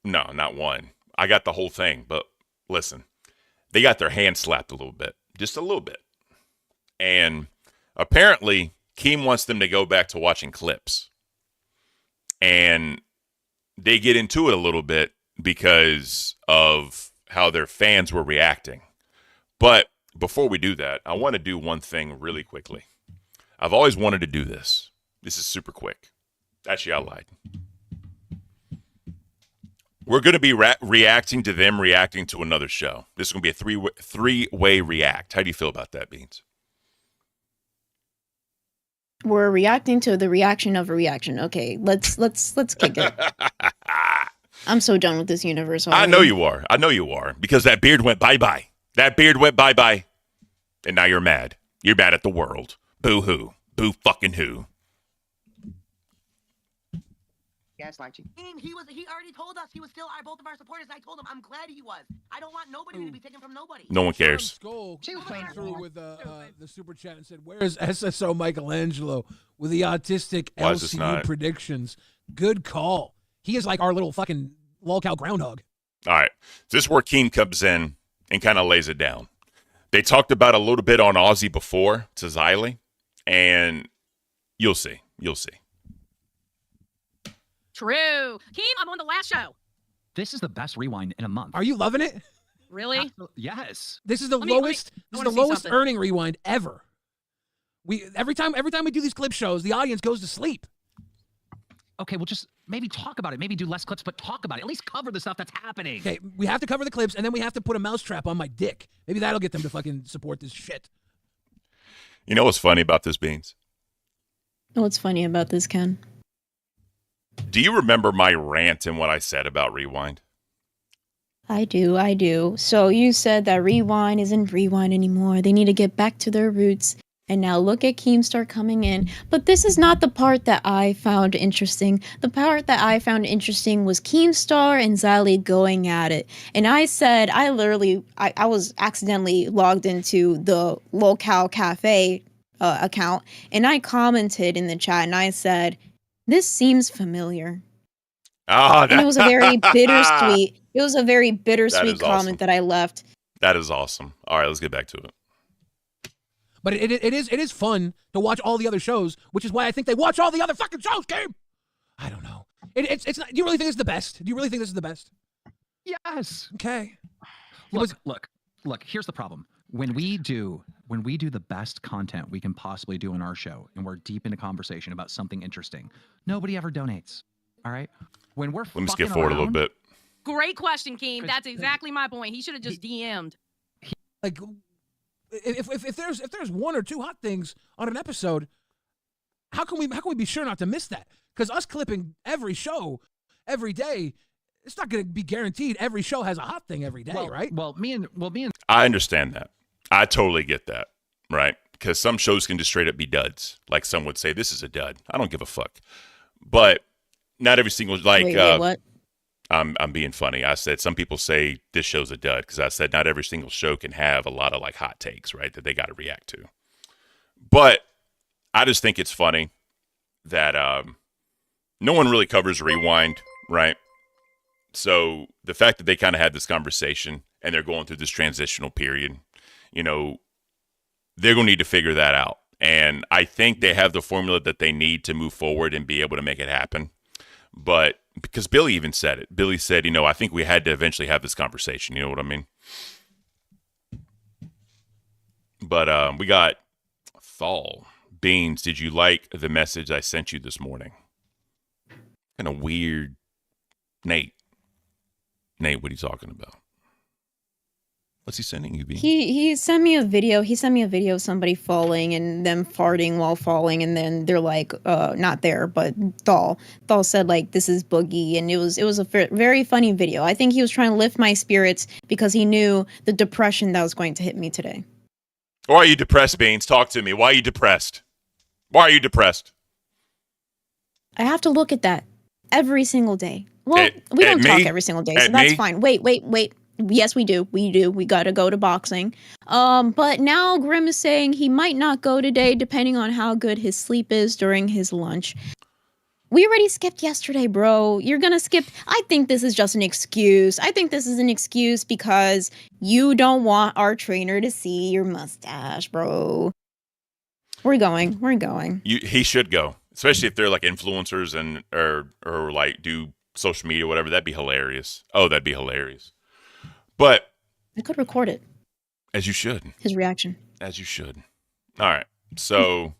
no, not one. I got the whole thing, but listen. They got their hand slapped a little bit. Just a little bit. And apparently Keem wants them to go back to watching clips. And they get into it a little bit because of how their fans were reacting. But before we do that, I want to do one thing really quickly. I've always wanted to do this. This is super quick. Actually, I lied. We're going to be reacting to them reacting to another show. This is going to be a three-way react. How do you feel about that, Beans? We're reacting to the reaction of a reaction. Okay, let's kick it. I'm so done with this universe already. I know you are. Because that beard went bye-bye. And now you're mad. You're mad at the world. Boo-hoo. Boo fucking who. Gaslight you. He already told us he was still both of our supporters. I told him I'm glad he was. I don't want nobody to be taken from nobody. No one cares. Skull came through with the super chat and said, "Where's SSO Michelangelo with the autistic LCU predictions? Good call. He is like our little fucking lolcow groundhog." All right. This is where Keem comes in and kind of lays it down. They talked about a little bit on Aussie before to Xylee, and you'll see. You'll see. True. Keem, I'm on the last show. This is the best rewind in a month. Are you loving it? Really? Yes. This is the lowest earning rewind ever. Every time we do these clip shows, the audience goes to sleep. Okay, well, just maybe talk about it. Maybe do less clips, but talk about it. At least cover the stuff that's happening. Okay, we have to cover the clips, and then we have to put a mousetrap on my dick. Maybe that'll get them to fucking support this shit. You know what's funny about this, Beans? What's funny about this, Ken? Do you remember my rant and what I said about Rewind? I do. So you said that Rewind isn't Rewind anymore. They need to get back to their roots. And now look at Keemstar coming in. But this is not the part that I found interesting. The part that I found interesting was Keemstar and Xylee going at it. And I said, I was accidentally logged into the Locale Cafe account. And I commented in the chat and I said, this seems familiar. And it was a very bittersweet. It was a very bittersweet comment that I left. That is awesome. All right, let's get back to it. But it is fun to watch all the other shows, which is why I think they watch all the other fucking shows, Game. I don't know. It's not. Do you really think this is the best? Do you really think this is the best? Yes. Okay. Look. Here's the problem. When we do the best content we can possibly do in our show, and we're deep into conversation about something interesting, nobody ever donates. All right. When we're let me skip forward a little bit. Great question, Keem. That's exactly my point. He should have just DM'd. Like, if there's one or two hot things on an episode, how can we be sure not to miss that? Because us clipping every show every day, it's not going to be guaranteed every show has a hot thing every day, right? Me and I understand that. I totally get that, right? Because some shows can just straight up be duds. Like some would say, this is a dud. I don't give a fuck. But not every single Wait, what? I'm being funny. I said some people say this show's a dud because I said not every single show can have a lot of like hot takes, right? That they got to react to. But I just think it's funny that no one really covers Rewind, right? So the fact that they kind of had this conversation and they're going through this transitional period, you know, they're going to need to figure that out. And I think they have the formula that they need to move forward and be able to make it happen. But because Billy even said it. Billy said, you know, I think we had to eventually have this conversation. You know what I mean? But we got Thal. Beans, did you like the message I sent you this morning? Kind of weird. Nate, what are you talking about? What's he sending you, Beans? He sent me a video. He sent me a video of somebody falling and them farting while falling, and then they're like, not there, but Thal said like, this is Boogie, and it was a very funny video. I think he was trying to lift my spirits because he knew the depression that was going to hit me today. Why are you depressed, Beans? Talk to me. Why are you depressed? I have to look at that every single day. Well, we don't talk every single day, so that's fine. Wait. Yes, we do. We got to go to boxing. But now Grim is saying he might not go today depending on how good his sleep is during his lunch. We already skipped yesterday, bro. You're going to skip. I think this is just an excuse. I think this is an excuse because you don't want our trainer to see your mustache, bro. We're going. He should go, especially if they're like influencers and or like do social media, whatever. That'd be hilarious. Oh, that'd be hilarious. But I could record it. As you should. His reaction. As you should. All right. So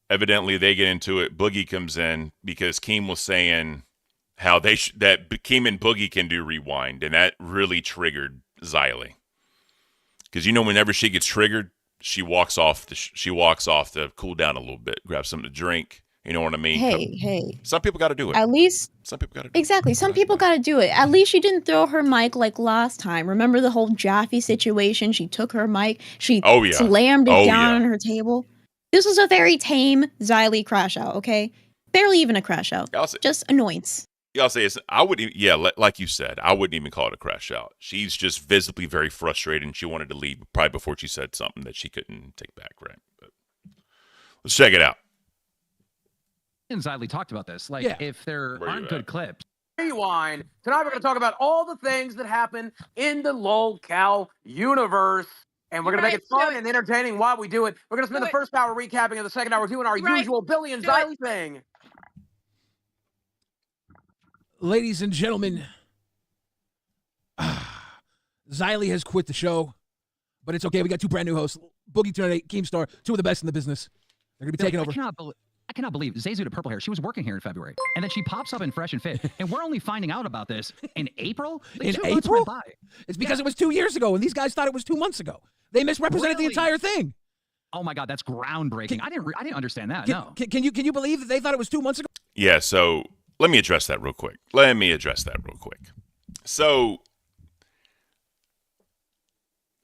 evidently they get into it. Boogie comes in because Keem was saying how that Keem and Boogie can do Rewind, and that really triggered Xylee. Because whenever she gets triggered, she walks off to cool down a little bit, grab something to drink. You know what I mean? Hey. Some people got to do it. At least. Some people got to do it. Exactly. Some people got to do it. At least she didn't throw her mic like last time. Remember the whole Jaffy situation? She took her mic. She slammed it down on her table. This was a very tame Xylee crash out, okay? Barely even a crash out. Just annoyance. I'll say like you said, I wouldn't even call it a crash out. She's just visibly very frustrated and she wanted to leave probably before she said something that she couldn't take back, right? But let's check it out. And Xylee talked about this. Like, if there aren't good clips. Rewind. Tonight we're going to talk about all the things that happen in the lol-cal universe. And we're going to make it fun and entertaining while we do it. We're going to spend the first hour recapping and the second hour doing our usual Billy and Xylee thing. Ladies and gentlemen, Xylee has quit the show, but it's okay. We got two brand new hosts, Boogie Tonight, Keemstar, two of the best in the business. They're going to be taking over. I cannot believe Zezu to purple hair. She was working here in February, and then she pops up in Fresh and Fit, and we're only finding out about this in April. Like, in 2 months April? went by. It's because it was 2 years ago, and these guys thought it was 2 months ago. They misrepresented the entire thing. Oh my God, that's groundbreaking. I didn't understand that. No. Can you believe that they thought it was 2 months ago? Yeah, so let me address that real quick. So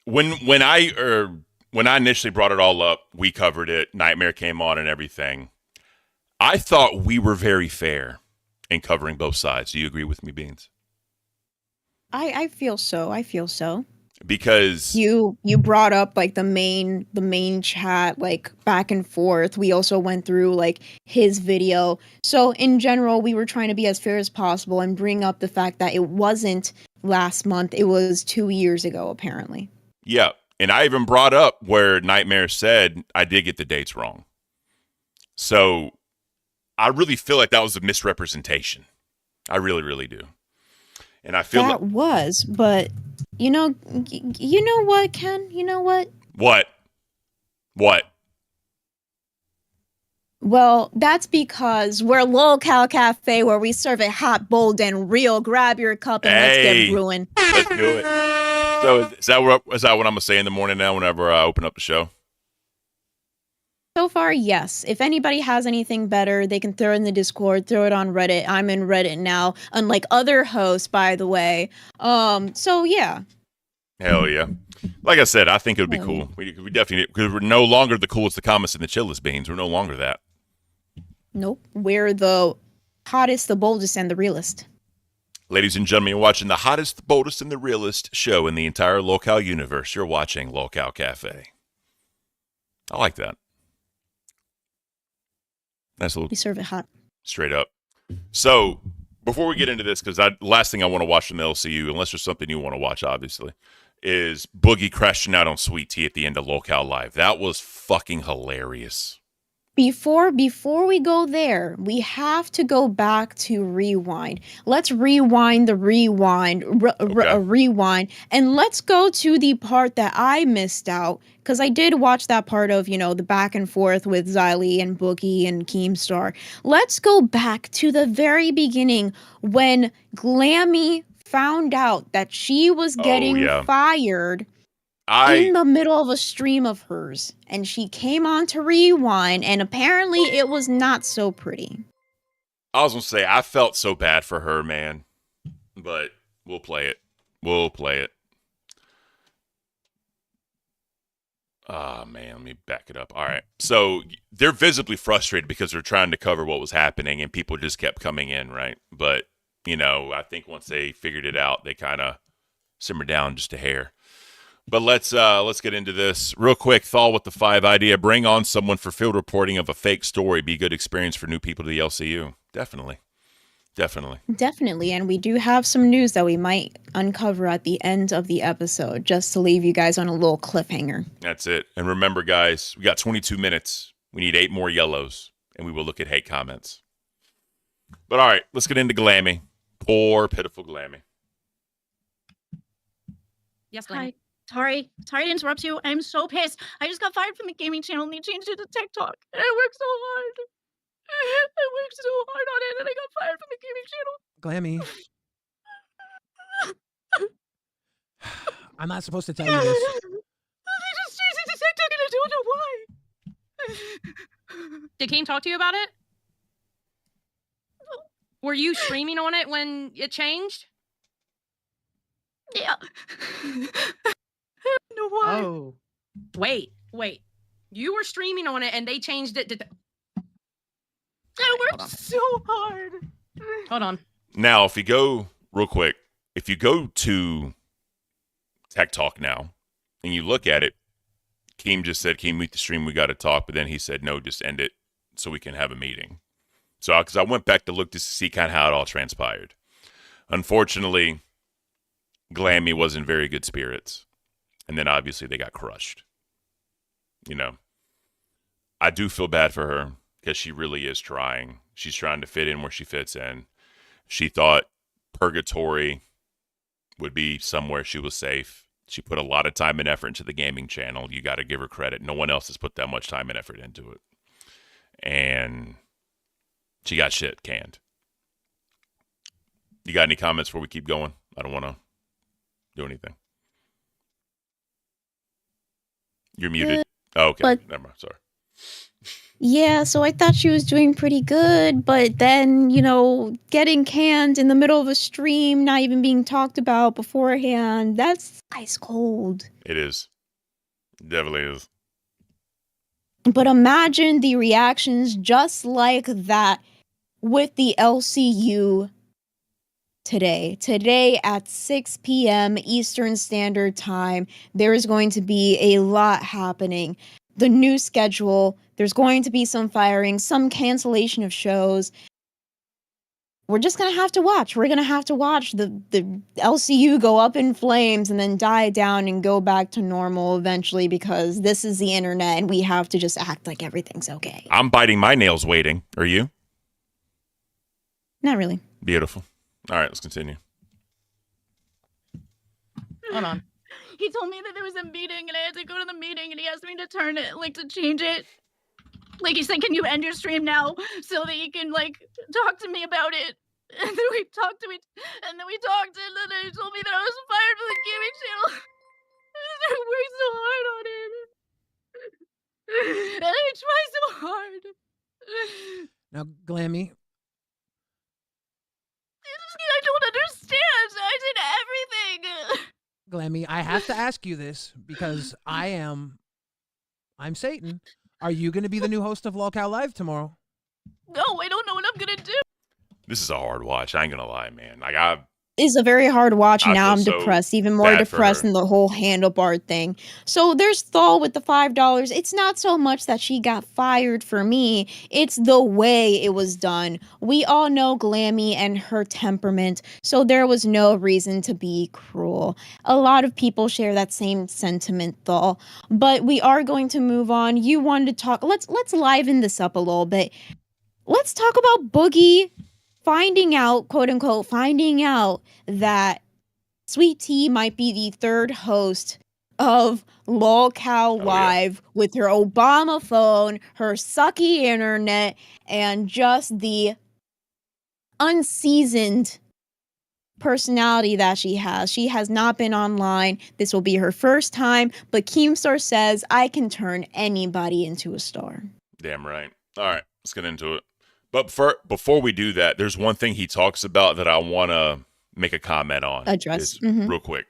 when I initially brought it all up, we covered it. Nightmare came on and everything. I thought we were very fair in covering both sides. Do you agree with me, Beans? I feel so. Because you brought up like the main chat, like back and forth. We also went through like his video. So in general, we were trying to be as fair as possible and bring up the fact that it wasn't last month. It was 2 years ago, apparently. Yeah. And I even brought up where Nightmare said I did get the dates wrong. So I really feel like that was a misrepresentation. I really, really do. And I feel that was, but you know what, Ken? You know what? What? Well, that's because we're Lol-Cal Cafe, where we serve it hot, bold, and real. Grab your cup and let's get brewing. Let's do it. So is that what I'm going to say in the morning now whenever I open up the show? So far, yes. If anybody has anything better, they can throw it in the Discord, throw it on Reddit. I'm in Reddit now, unlike other hosts, by the way. So yeah. Hell yeah. Like I said, I think it would be cool. We definitely, because we're no longer the coolest, the calmest, and the chillest Beans. We're no longer that. Nope. We're the hottest, the boldest, and the realest. Ladies and gentlemen, you're watching the hottest, the boldest, and the realest show in the entire lol-cal universe. You're watching Lol-Cal Cafe. I like that. Nice little. We serve it hot. Straight up. So, before we get into this, because last thing I want to watch from the LCU, unless there's something you want to watch, obviously, is Boogie crashing out on Sweet Tea at the end of Lol-Cal Live. That was fucking hilarious. Before we go there, we have to go back to Rewind. Let's rewind the rewind, rewind, and let's go to the part that I missed out, because I did watch that part of, the back and forth with Xylee and Boogie and Keemstar. Let's go back to the very beginning when Glammy found out that she was getting fired in the middle of a stream of hers, and she came on to Rewind, and apparently it was not so pretty. I was gonna say, I felt so bad for her, man, but we'll play it. Oh man, let me back it up. All right, so they're visibly frustrated because they're trying to cover what was happening, and people just kept coming in, right? But I think once they figured it out, they kind of simmered down just a hair. But let's get into this real quick. Thal with the 5 idea. Bring on someone for field reporting of a fake story. Be a good experience for new people to the LCU. Definitely. And we do have some news that we might uncover at the end of the episode, just to leave you guys on a little cliffhanger. That's it. And remember, guys, we got 22 minutes. We need 8 more yellows, and we will look at hate comments. But all right, let's get into Glammy. Poor, pitiful Glammy. Yes, Glammy. Sorry to interrupt you. I'm so pissed. I just got fired from the gaming channel and they changed it to TikTok. And I worked so hard. On it and I got fired from the gaming channel. Glammy. I'm not supposed to tell you this. They just changed it to TikTok and I don't know why. Did Keem talk to you about it? Were you streaming on it when it changed? Yeah. I don't know why. Oh. Wait. You were streaming on it and they changed it to... I worked so hard. Hold on. Now, if you go to Tech Talk now and you look at it, Keem just said, Keem, meet the stream, we got to talk. But then he said, no, just end it so we can have a meeting. So, because I went back to look to see kind of how it all transpired. Unfortunately, Glammy was in very good spirits. And then obviously they got crushed. You know, I do feel bad for her because she really is trying. She's trying to fit in where she fits in. She thought purgatory would be somewhere she was safe. She put a lot of time and effort into the gaming channel. You got to give her credit. No one else has put that much time and effort into it. And she got shit canned. You got any comments before we keep going? I don't want to do anything. You're muted. Oh, okay. Never mind. Sorry. Yeah, so I thought she was doing pretty good, but then, you know, getting canned in the middle of a stream, not even being talked about beforehand, that's ice cold. It is. It definitely is. But imagine the reactions just like that with the LCU today. Today at 6 p.m. Eastern Standard Time, there is going to be a lot happening. The new schedule, there's going to be some firing, some cancellation of shows. We're just going to have to watch. We're going to have to watch the LCU go up in flames and then die down and go back to normal eventually, because this is the internet and we have to just act like everything's okay. I'm biting my nails waiting. Are you? Not really. Beautiful. All right, let's continue. Hold on. He told me that there was a meeting and I had to go to the meeting and he asked me to turn it, like to change it. Like he said, can you end your stream now so that you can like talk to me about it? And then we talked and then he told me that I was fired from the gaming channel. I worked so hard on it. And I tried so hard. Now, Glammy, I don't understand. I did everything. Glammy, I have to ask you this because I'm Satan. Are you going to be the new host of LOLCOW Live tomorrow? No, I don't know what I'm going to do. This is a hard watch. I ain't going to lie, man. Like, It's a very hard watch. I Now feel I'm so depressed, even more bad for depressed her. than the whole handlebar thing. So there's Thal with the $5. It's not so much that she got fired for me. It's the way it was done. We all know Glammy and her temperament, so there was no reason to be cruel. A lot of people share that same sentiment, Thal. But we are going to move on. You wanted to talk. Let's liven this up a little bit. Let's talk about Boogie finding out, quote unquote, finding out that Sweet Tea might be the third host of LOLCOW Live with her Obama phone, her sucky internet, and just the unseasoned personality that she has. She has not been online. This will be her first time, but Keemstar says I can turn anybody into a star. Damn right. All right, let's get into it. But before we do that, there's one thing he talks about that I want to make a comment on. Address. Real quick.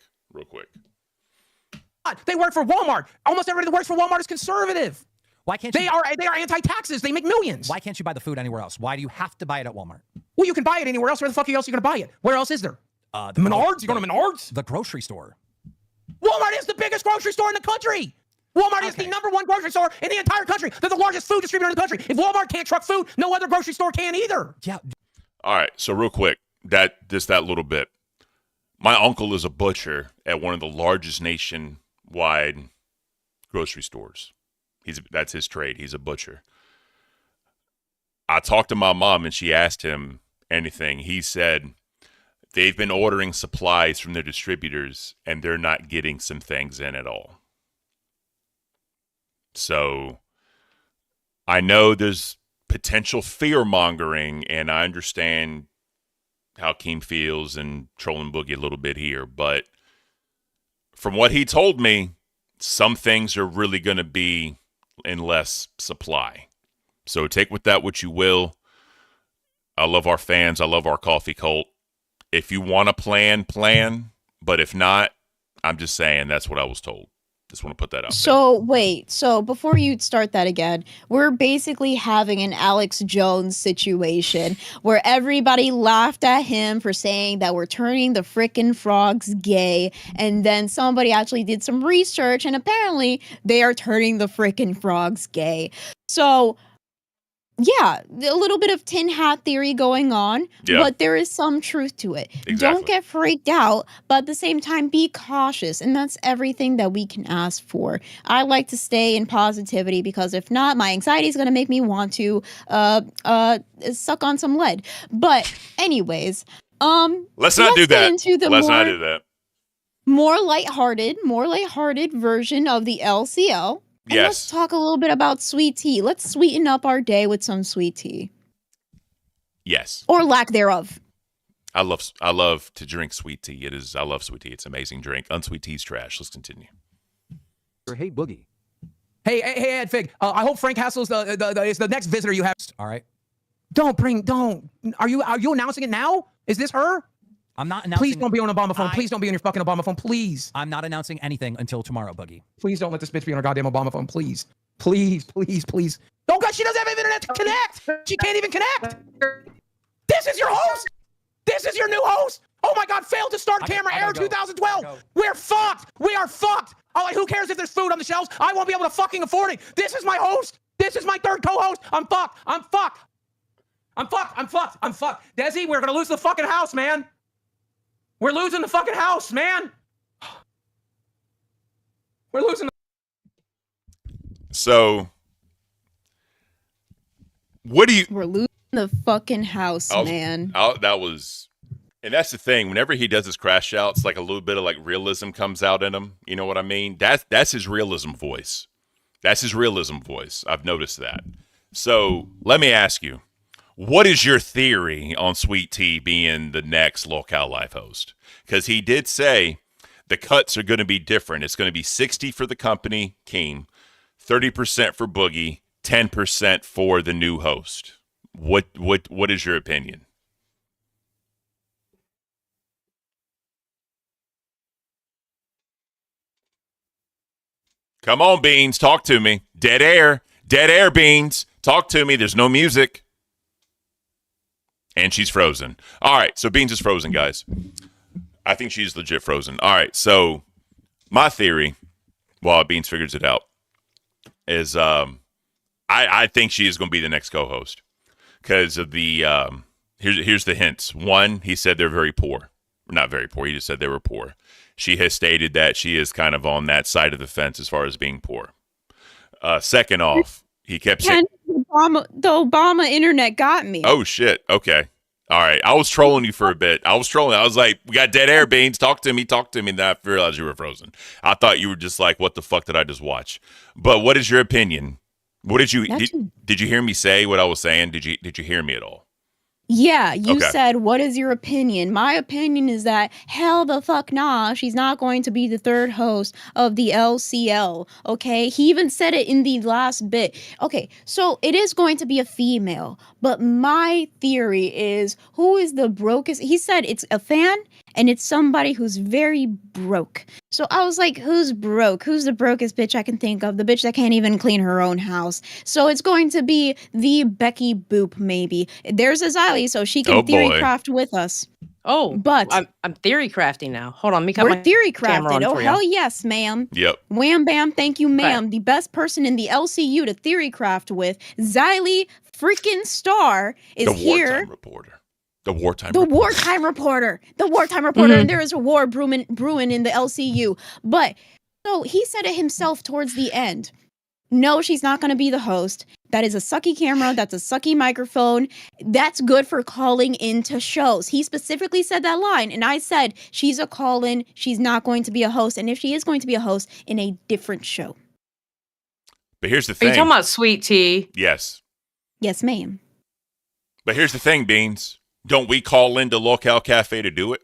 They work for Walmart. Almost everybody that works for Walmart is conservative. Why can't they are anti-taxes? They make millions. Why can't you buy the food anywhere else? Why do you have to buy it at Walmart? Well, you can buy it anywhere else. Where the fuck else are you going to buy it? Where else is there? The Menards? You going to Menards? The grocery store. Walmart is the biggest grocery store in the country. Walmart is the #1 grocery store in the entire country. They're the largest food distributor in the country. If Walmart can't truck food, no other grocery store can either. Yeah. All right, so real quick, that little bit. My uncle is a butcher at one of the largest nationwide grocery stores. That's his trade. He's a butcher. I talked to my mom and she asked him anything. He said they've been ordering supplies from their distributors and they're not getting some things in at all. So I know there's potential fear mongering, and I understand how Keem feels and trolling Boogie a little bit here. But from what he told me, some things are really going to be in less supply. So take with that what you will. I love our fans. I love our coffee cult. If you want to plan. But if not, I'm just saying that's what I was told. Just want to put that out there. So before you start that again, we're basically having an Alex Jones situation where everybody laughed at him for saying that we're turning the frickin' frogs gay, and then somebody actually did some research and apparently they are turning the frickin' frogs gay. So yeah, a little bit of tin hat theory going on, but there is some truth to it. Exactly. Don't get freaked out, but at the same time, be cautious. And that's everything that we can ask for. I like to stay in positivity because if not, my anxiety is going to make me want to suck on some lead. But anyways, let's not do that. Into the let's not do that. More lighthearted version of the LCL. And let's talk a little bit about sweet tea. Let's sweeten up our day with some sweet tea. Yes. Or lack thereof. I love to drink sweet tea. I love sweet tea. It's an amazing drink. Unsweet tea's trash. Let's continue. Hey, Boogie. Hey, Ed Fig. I hope Frank Hassel's is the next visitor you have. All right. Don't. Are you announcing it now? Is this her? I'm not announcing. Please don't be on Obama phone. Please don't be on your fucking Obama phone. Please. I'm not announcing anything until tomorrow, Boogie. Please don't let this bitch be on her goddamn Obama phone. Please. Please. Don't, God, she doesn't have internet to connect. She can't even connect. This is your host. This is your new host. Oh my God, failed to start camera error 2012. We're fucked. We are fucked. Oh, like, who cares if there's food on the shelves? I won't be able to fucking afford it. This is my host. This is my third co-host. I'm fucked. Desi, we're going to lose the fucking house, man. We're losing the fucking house, man. We're losing. So, what do you? We're losing the fucking house, man. That was, and that's the thing. Whenever he does his crash outs, like a little bit of like realism comes out in him. You know what I mean? That's his realism voice. That's his realism voice. I've noticed that. So let me ask you. What is your theory on Sweet Tea being the next Locale Life host? Because he did say the cuts are going to be different. It's going to be 60 for the company, Keem, 30% for Boogie, 10% for the new host. What is your opinion? Come on, Beans, talk to me. Dead air, Beans. Talk to me. There's no music. And she's frozen. All right, so Beans is frozen, guys. I think she's legit frozen. All right, so my theory, while Beans figures it out, is I think she is going to be the next co-host because of the here's the hints. One, he said they're very poor. Not very poor. He just said they were poor. She has stated that she is kind of on that side of the fence as far as being poor. Second off, he kept saying the Obama internet got me. Oh, shit. Okay. All right. I was trolling you for a bit. I was like, we got dead air, Beans. Talk to me. And then I realized you were frozen. I thought you were just like, what the fuck did I just watch? But what is your opinion? What did you hear me say what I was saying? Did you hear me at all? Yeah, you said, what is your opinion? My opinion is that hell the fuck nah, she's not going to be the third host of the LCL, okay? He even said it in the last bit. Okay, so it is going to be a female, but my theory is who is the brokest? He said it's a fan and it's somebody who's very broke. So I was like, who's broke? Who's the brokest bitch I can think of? The bitch that can't even clean her own house. So it's going to be the Becky Boop, maybe. There's a Xylee, so she can theory craft with us. Oh, but I'm theory crafting now. Hold on, let me cut we're my theory camera on crafted. Oh, for hell you. yes, ma'am. Yep. Wham bam, thank you, ma'am. The best person in the LCU to theory craft with, Xylee freaking Star, is here. The wartime reporter. And there is a war brewing in the LCU. But so he said it himself towards the end. No, she's not going to be the host. That is a sucky camera. That's a sucky microphone. That's good for calling into shows. He specifically said that line. And I said, she's a call-in. She's not going to be a host. And if she is going to be a host, in a different show. But here's the Are thing. you talking about Sweet Tea? Yes. Yes, ma'am. But here's the thing, Beans. Don't we call into Locale Cafe to do it?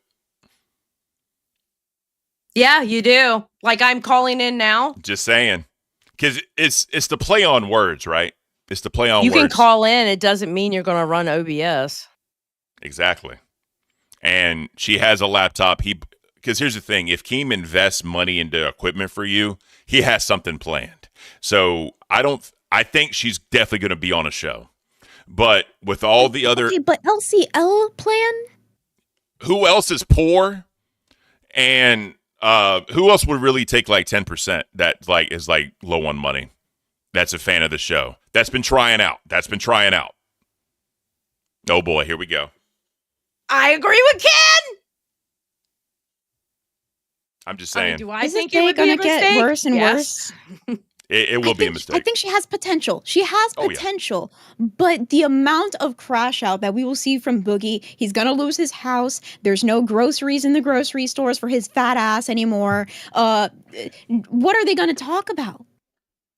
Yeah, you do. Like I'm calling in now. Just saying. Because it's the play on words, right? It's the play on words. You can call in. It doesn't mean you're going to run OBS. Exactly. And she has a laptop. Because here's the thing. If Keem invests money into equipment for you, he has something planned. So I think she's definitely going to be on a show. But with all the other... Okay, but LCL plan? Who else is poor? And who else would really take like 10% that like is like low on money? that's a fan of the show. That's been trying out. Oh boy, here we go. I agree with Ken. I'm just saying. Do I Is think this it would day be a gonna get mistake? worse and Yes. worse? It will be a mistake. I think she has potential. She has Oh, yeah. potential. But the amount of crash out that we will see from Boogie, he's going to lose his house. There's no groceries in the grocery stores for his fat ass anymore. What are they going to talk about?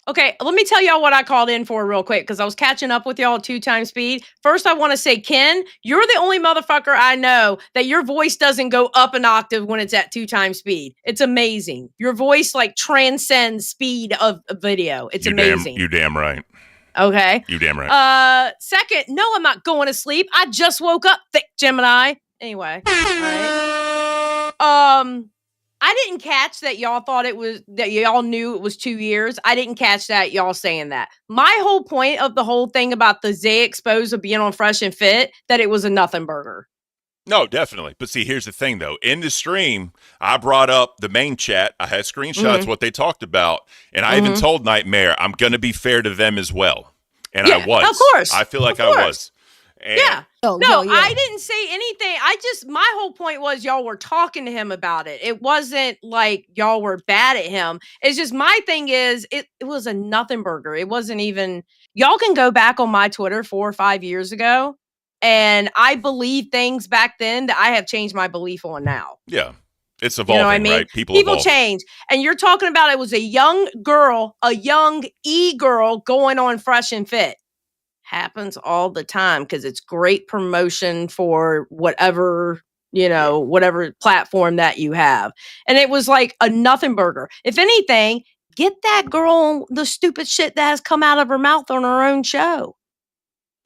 Okay, let me tell y'all what I called in for real quick because I was catching up with y'all at 2x speed. First, I want to say, Ken, you're the only motherfucker I know that your voice doesn't go up an octave when it's at 2x speed. It's amazing. Your voice like transcends speed of a video. It's amazing. You damn right. Okay. You damn right. Second, no, I'm not going to sleep. I just woke up, thick Gemini. Anyway. All right. I didn't catch that y'all thought it was, that y'all knew it was 2 years. I didn't catch that y'all saying that. My whole point of the whole thing about the Zay expose of being on Fresh and Fit, that it was a nothing burger. No, definitely. But see, here's the thing, though. In the stream, I brought up the main chat. I had screenshots, what they talked about. And I even told Nightmare, I'm going to be fair to them as well. And I was. Of course. I feel like I was. And yeah. I didn't say anything. My whole point was y'all were talking to him about it. It wasn't like y'all were bad at him. It's just my thing is it was a nothing burger. It wasn't even, y'all can go back on my Twitter 4 or 5 years ago. And I believe things back then that I have changed my belief on now. Yeah. It's evolving, You know what I mean? right? People evolve. change. And you're talking about it was a young girl, a young e-girl going on Fresh and Fit. Happens all the time because it's great promotion for whatever, whatever platform that you have. And it was like a nothing burger. If anything, get that girl the stupid shit that has come out of her mouth on her own show.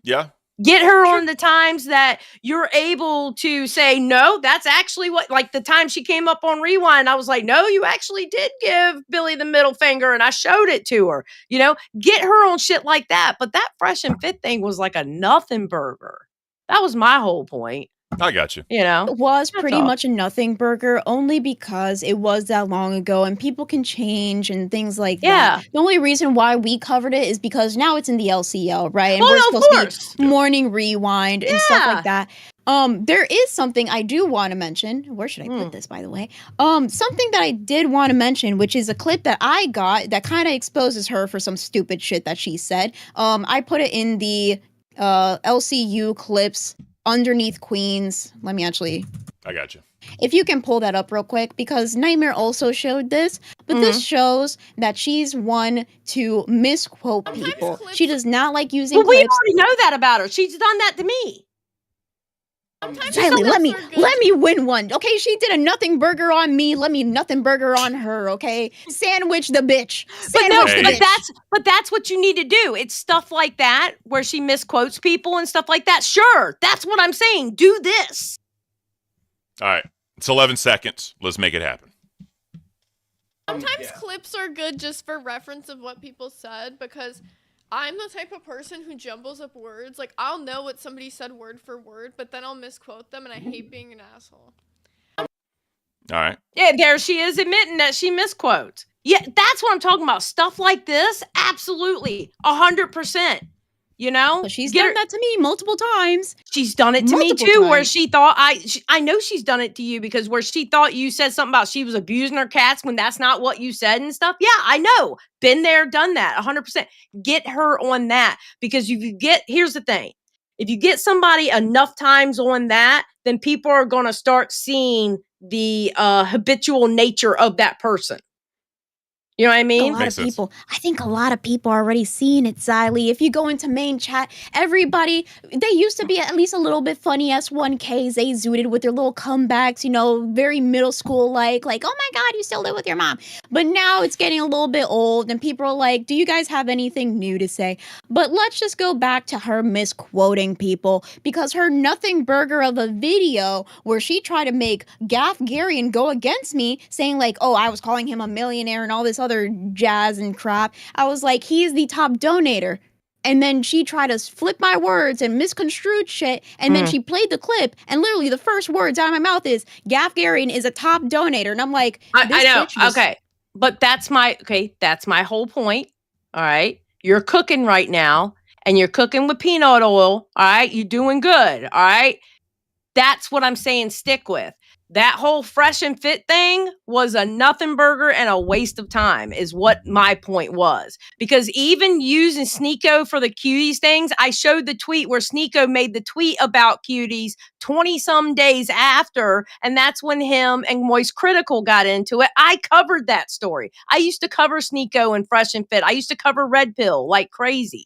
Yeah. Get her on the times that you're able to say, no, that's actually what, like the time she came up on Rewind, I was like, no, you actually did give Billy the middle finger and I showed it to her, get her on shit like that. But that Fresh and Fit thing was like a nothing burger. That was my whole point. I got you. It was pretty much a nothing burger only because it was that long ago and people can change and things like that. The only reason why we covered it is because now it's in the LCL, right? And we're supposed to be morning rewind and stuff like that. There is something I do want to mention. Where should I put this, by the way? Something that I did want to mention, which is a clip that I got that kind of exposes her for some stupid shit that she said. I put it in the LCU clips underneath Queens. Let me actually. I got you. If you can pull that up real quick, because Nightmare also showed this, but this shows that she's one to misquote people. She does not like using Well, we clips. already know that about her. She's done that to me. Riley, let me win one. Okay, she did a nothing burger on me. Let me nothing burger on her. Okay, sandwich the bitch. But that's what you need to do. It's stuff like that where she misquotes people and stuff like that. Sure, that's what I'm saying. Do this. All right, it's 11 seconds. Let's make it happen. Sometimes clips are good just for reference of what people said because I'm the type of person who jumbles up words. Like, I'll know what somebody said word for word, but then I'll misquote them, and I hate being an asshole. All right. Yeah, there she is admitting that she misquotes. Yeah, that's what I'm talking about. Stuff like this, absolutely, 100%. She's done that to me multiple times. She's done it to me too, where she thought I know she's done it to you because where she thought you said something about she was abusing her cats when that's not what you said and stuff. Yeah, I know. Been there, done that, 100%. Get her on that because here's the thing. If you get somebody enough times on that, then people are going to start seeing the habitual nature of that person. You know what I mean? I think a lot of people are already seeing it, Xylee. If you go into main chat, everybody, they used to be at least a little bit funny S1Ks. They zooted with their little comebacks, very middle school like, oh my God, you still live with your mom. But now it's getting a little bit old and people are like, do you guys have anything new to say? But let's just go back to her misquoting people because her nothing burger of a video where she tried to make Gaff Garian go against me saying like, oh, I was calling him a millionaire and all this other jazz and crap. I was like, he is the top donator. And then she tried to flip my words and misconstrued shit. And then she played the clip. And literally the first words out of my mouth is, Gaff Garian is a top donator. And I'm like, I know. Okay. But that's my whole point. All right. You're cooking right now, and you're cooking with peanut oil. All right, you're doing good. All right, that's what I'm saying. Stick with that whole fresh and fit thing was a nothing burger and a waste of time is what my point was. Because even using Sneeko for the cuties things, I showed the tweet where Sneeko made the tweet about cuties 20 some days after. And that's when him and Moist Critical got into it. I covered that story. I used to cover Sneeko and Fresh and Fit. I used to cover Red Pill like crazy,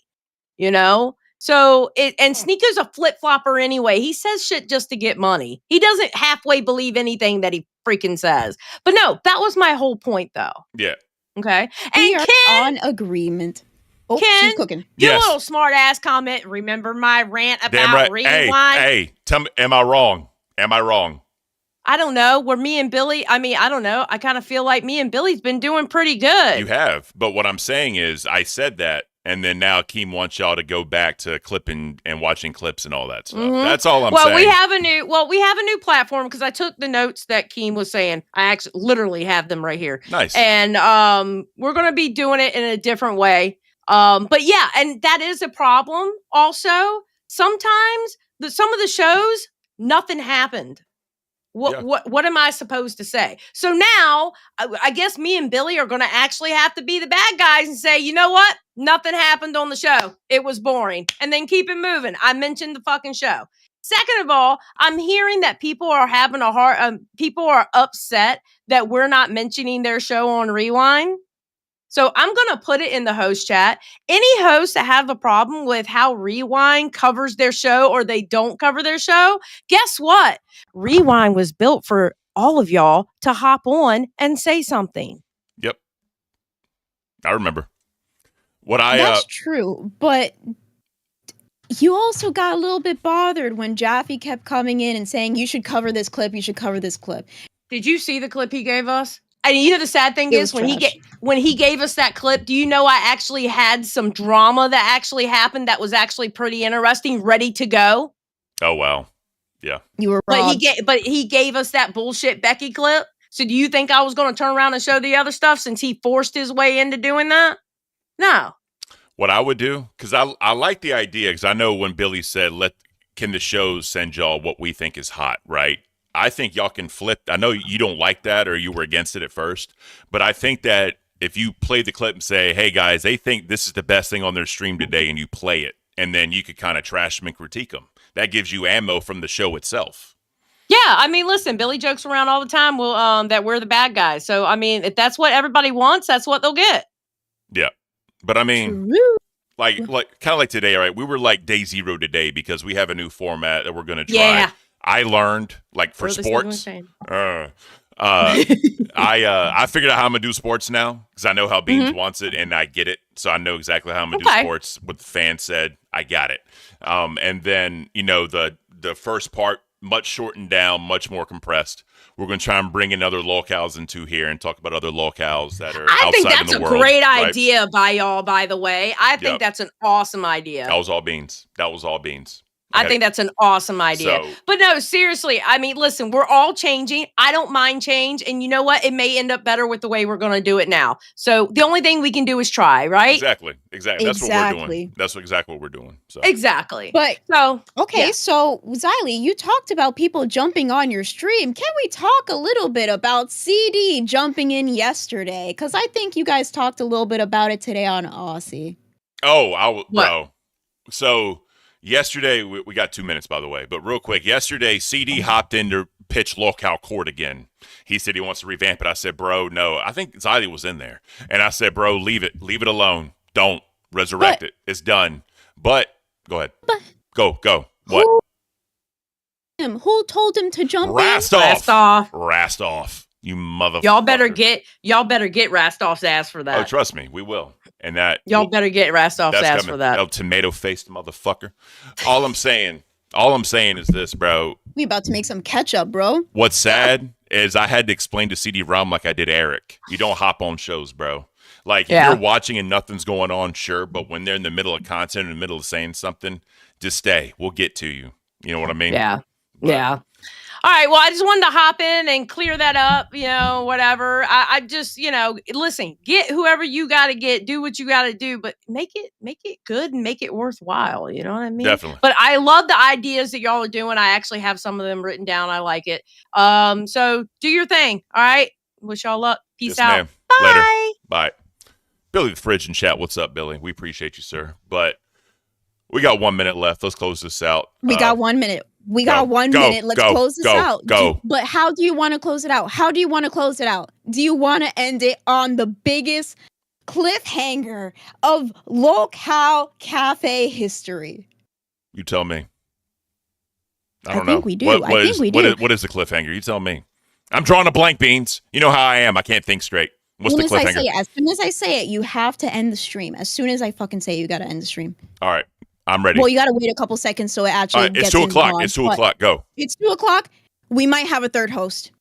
you know? So and Sneako's a flip flopper anyway. He says shit just to get money. He doesn't halfway believe anything that he freaking says. But no, that was my whole point, though. Yeah. Okay. We And are Ken, on agreement. Oh, Ken, she's cooking. your Yes. little smart ass comment. Remember my rant Damn about right. rewind? Hey, tell me, am I wrong? Am I wrong? I don't know. Where me and Billy, I mean, I don't know. I kind of feel like me and Billy's been doing pretty good. You have. But what I'm saying is I said that, and then now Keem wants y'all to go back to clipping and watching clips and all that stuff. Mhm. That's all I'm well, saying. we have a new platform because I took the notes that Keem was saying. I actually literally have them right here. Nice. And we're gonna be doing it in a different way. But yeah, and that is a problem. Also, sometimes some of the shows, nothing happened. What am I supposed to say? So now, I guess me and Billy are going to actually have to be the bad guys and say, you know what? Nothing happened on the show. It was boring. And then keep it moving. I mentioned the fucking show. Second of all, I'm hearing that people are having people are upset that we're not mentioning their show on Rewind. So I'm going to put it in the host chat. Any hosts that have a problem with how Rewind covers their show or they don't cover their show, guess what? Rewind was built for all of y'all to hop on and say something. Yep. I remember. What That's true, but you also got a little bit bothered when Jaffy kept coming in and saying, you should cover this clip, you should cover this clip. Did you see the clip he gave us? And you know the sad thing It is was when he gave us that clip, do you know I actually had some drama that actually happened that was actually pretty interesting, ready to go? Oh wow. Yeah. You were But he gave us that bullshit Becky clip. So do you think I was going to turn around and show the other stuff since he forced his way into doing that? No. What I would do, because I like the idea, because I know when Billy said, can the shows send y'all what we think is hot, right? I think y'all can flip. I know you don't like that or you were against it at first, but I think that if you play the clip and say, hey guys, they think this is the best thing on their stream today, and you play it, and then you could kind of trash them and critique them. That gives you ammo from the show itself. Yeah, I mean, listen, Billy jokes around all the time that we're the bad guys. So, I mean, if that's what everybody wants, that's what they'll get. Yeah. But I mean, like kind of like today, all right? We were like day zero today because we have a new format that we're going to try. Yeah. I learned, like, for sports, I figured out how I'm going to do sports now because I know how Beans wants it and I get it. So I know exactly how I'm going to do sports. What the fan said, I got it. And then, you know, the first part, much shortened down, much more compressed. We're going to try and bring in other locales into here and talk about other locales that are outside in the world. I think that's a great idea by y'all, by the way. I think that's an awesome idea. That was all Beans. I think that's an awesome idea. But no, seriously, I mean, listen, we're all changing. I don't mind change. And you know what? It may end up better with the way we're going to do it now. So the only thing we can do is try, right? Exactly. That's what we're doing. That's exactly what we're doing. So. Exactly. But so okay, so Xylee, you talked about people jumping on your stream. Can we talk a little bit about CD jumping in yesterday? Because I think you guys talked a little bit about it today on Aussie. Bro. So yesterday, we got 2 minutes, by the way, but real quick, yesterday, CD hopped in to pitch Local Court again. He said he wants to revamp it. I said, bro, no. I think Xylee was in there. And I said, bro, leave it alone. Don't resurrect it. It's done. But, go ahead. Go. What? Who told him to jump Rast in? off. You motherfucker. Y'all better get Rastoff's ass for that. Oh, trust me, we will. And that y'all better get Rastoff's ass coming. for that. Oh, tomato-faced motherfucker. All I'm saying is this, bro. We about to make some ketchup, bro. What's sad is I had to explain to CD Rom like I did Eric. You don't hop on shows, bro. Like, if you're watching and nothing's going on, sure. But when they're in the middle of content, in the middle of saying something, just stay. We'll get to you. You know what I mean? Yeah. But, yeah. All right. Well, I just wanted to hop in and clear that up, whatever. I just, listen, get whoever you got to get, do what you got to do, but make it good and make it worthwhile. You know what I mean? Definitely. But I love the ideas that y'all are doing. I actually have some of them written down. I like it. So do your thing. All right. Wish y'all luck. Peace out. Ma'am. Bye. Later. Bye. Billy the Fridge in chat. What's up, Billy? We appreciate you, sir. But we got 1 minute left. Let's close this out. We got 1 minute. We got 1 minute. Let's close this out. But how do you want to close it out? How do you want to close it out? Do you want to end it on the biggest cliffhanger of locale cafe history? You tell me. I think know. we do. I think we do. What is the cliffhanger? You tell me. I'm drawing a blank, Beans. You know how I am. I can't think straight. What's the cliffhanger? As soon as I say it, you have to end the stream. As soon as I fucking say it, you got to end the stream. All right. I'm ready. Well, you got to wait a couple seconds so it actually gets it's 2 o'clock. on, It's 2 o'clock. Go. It's 2 o'clock. We might have a third host.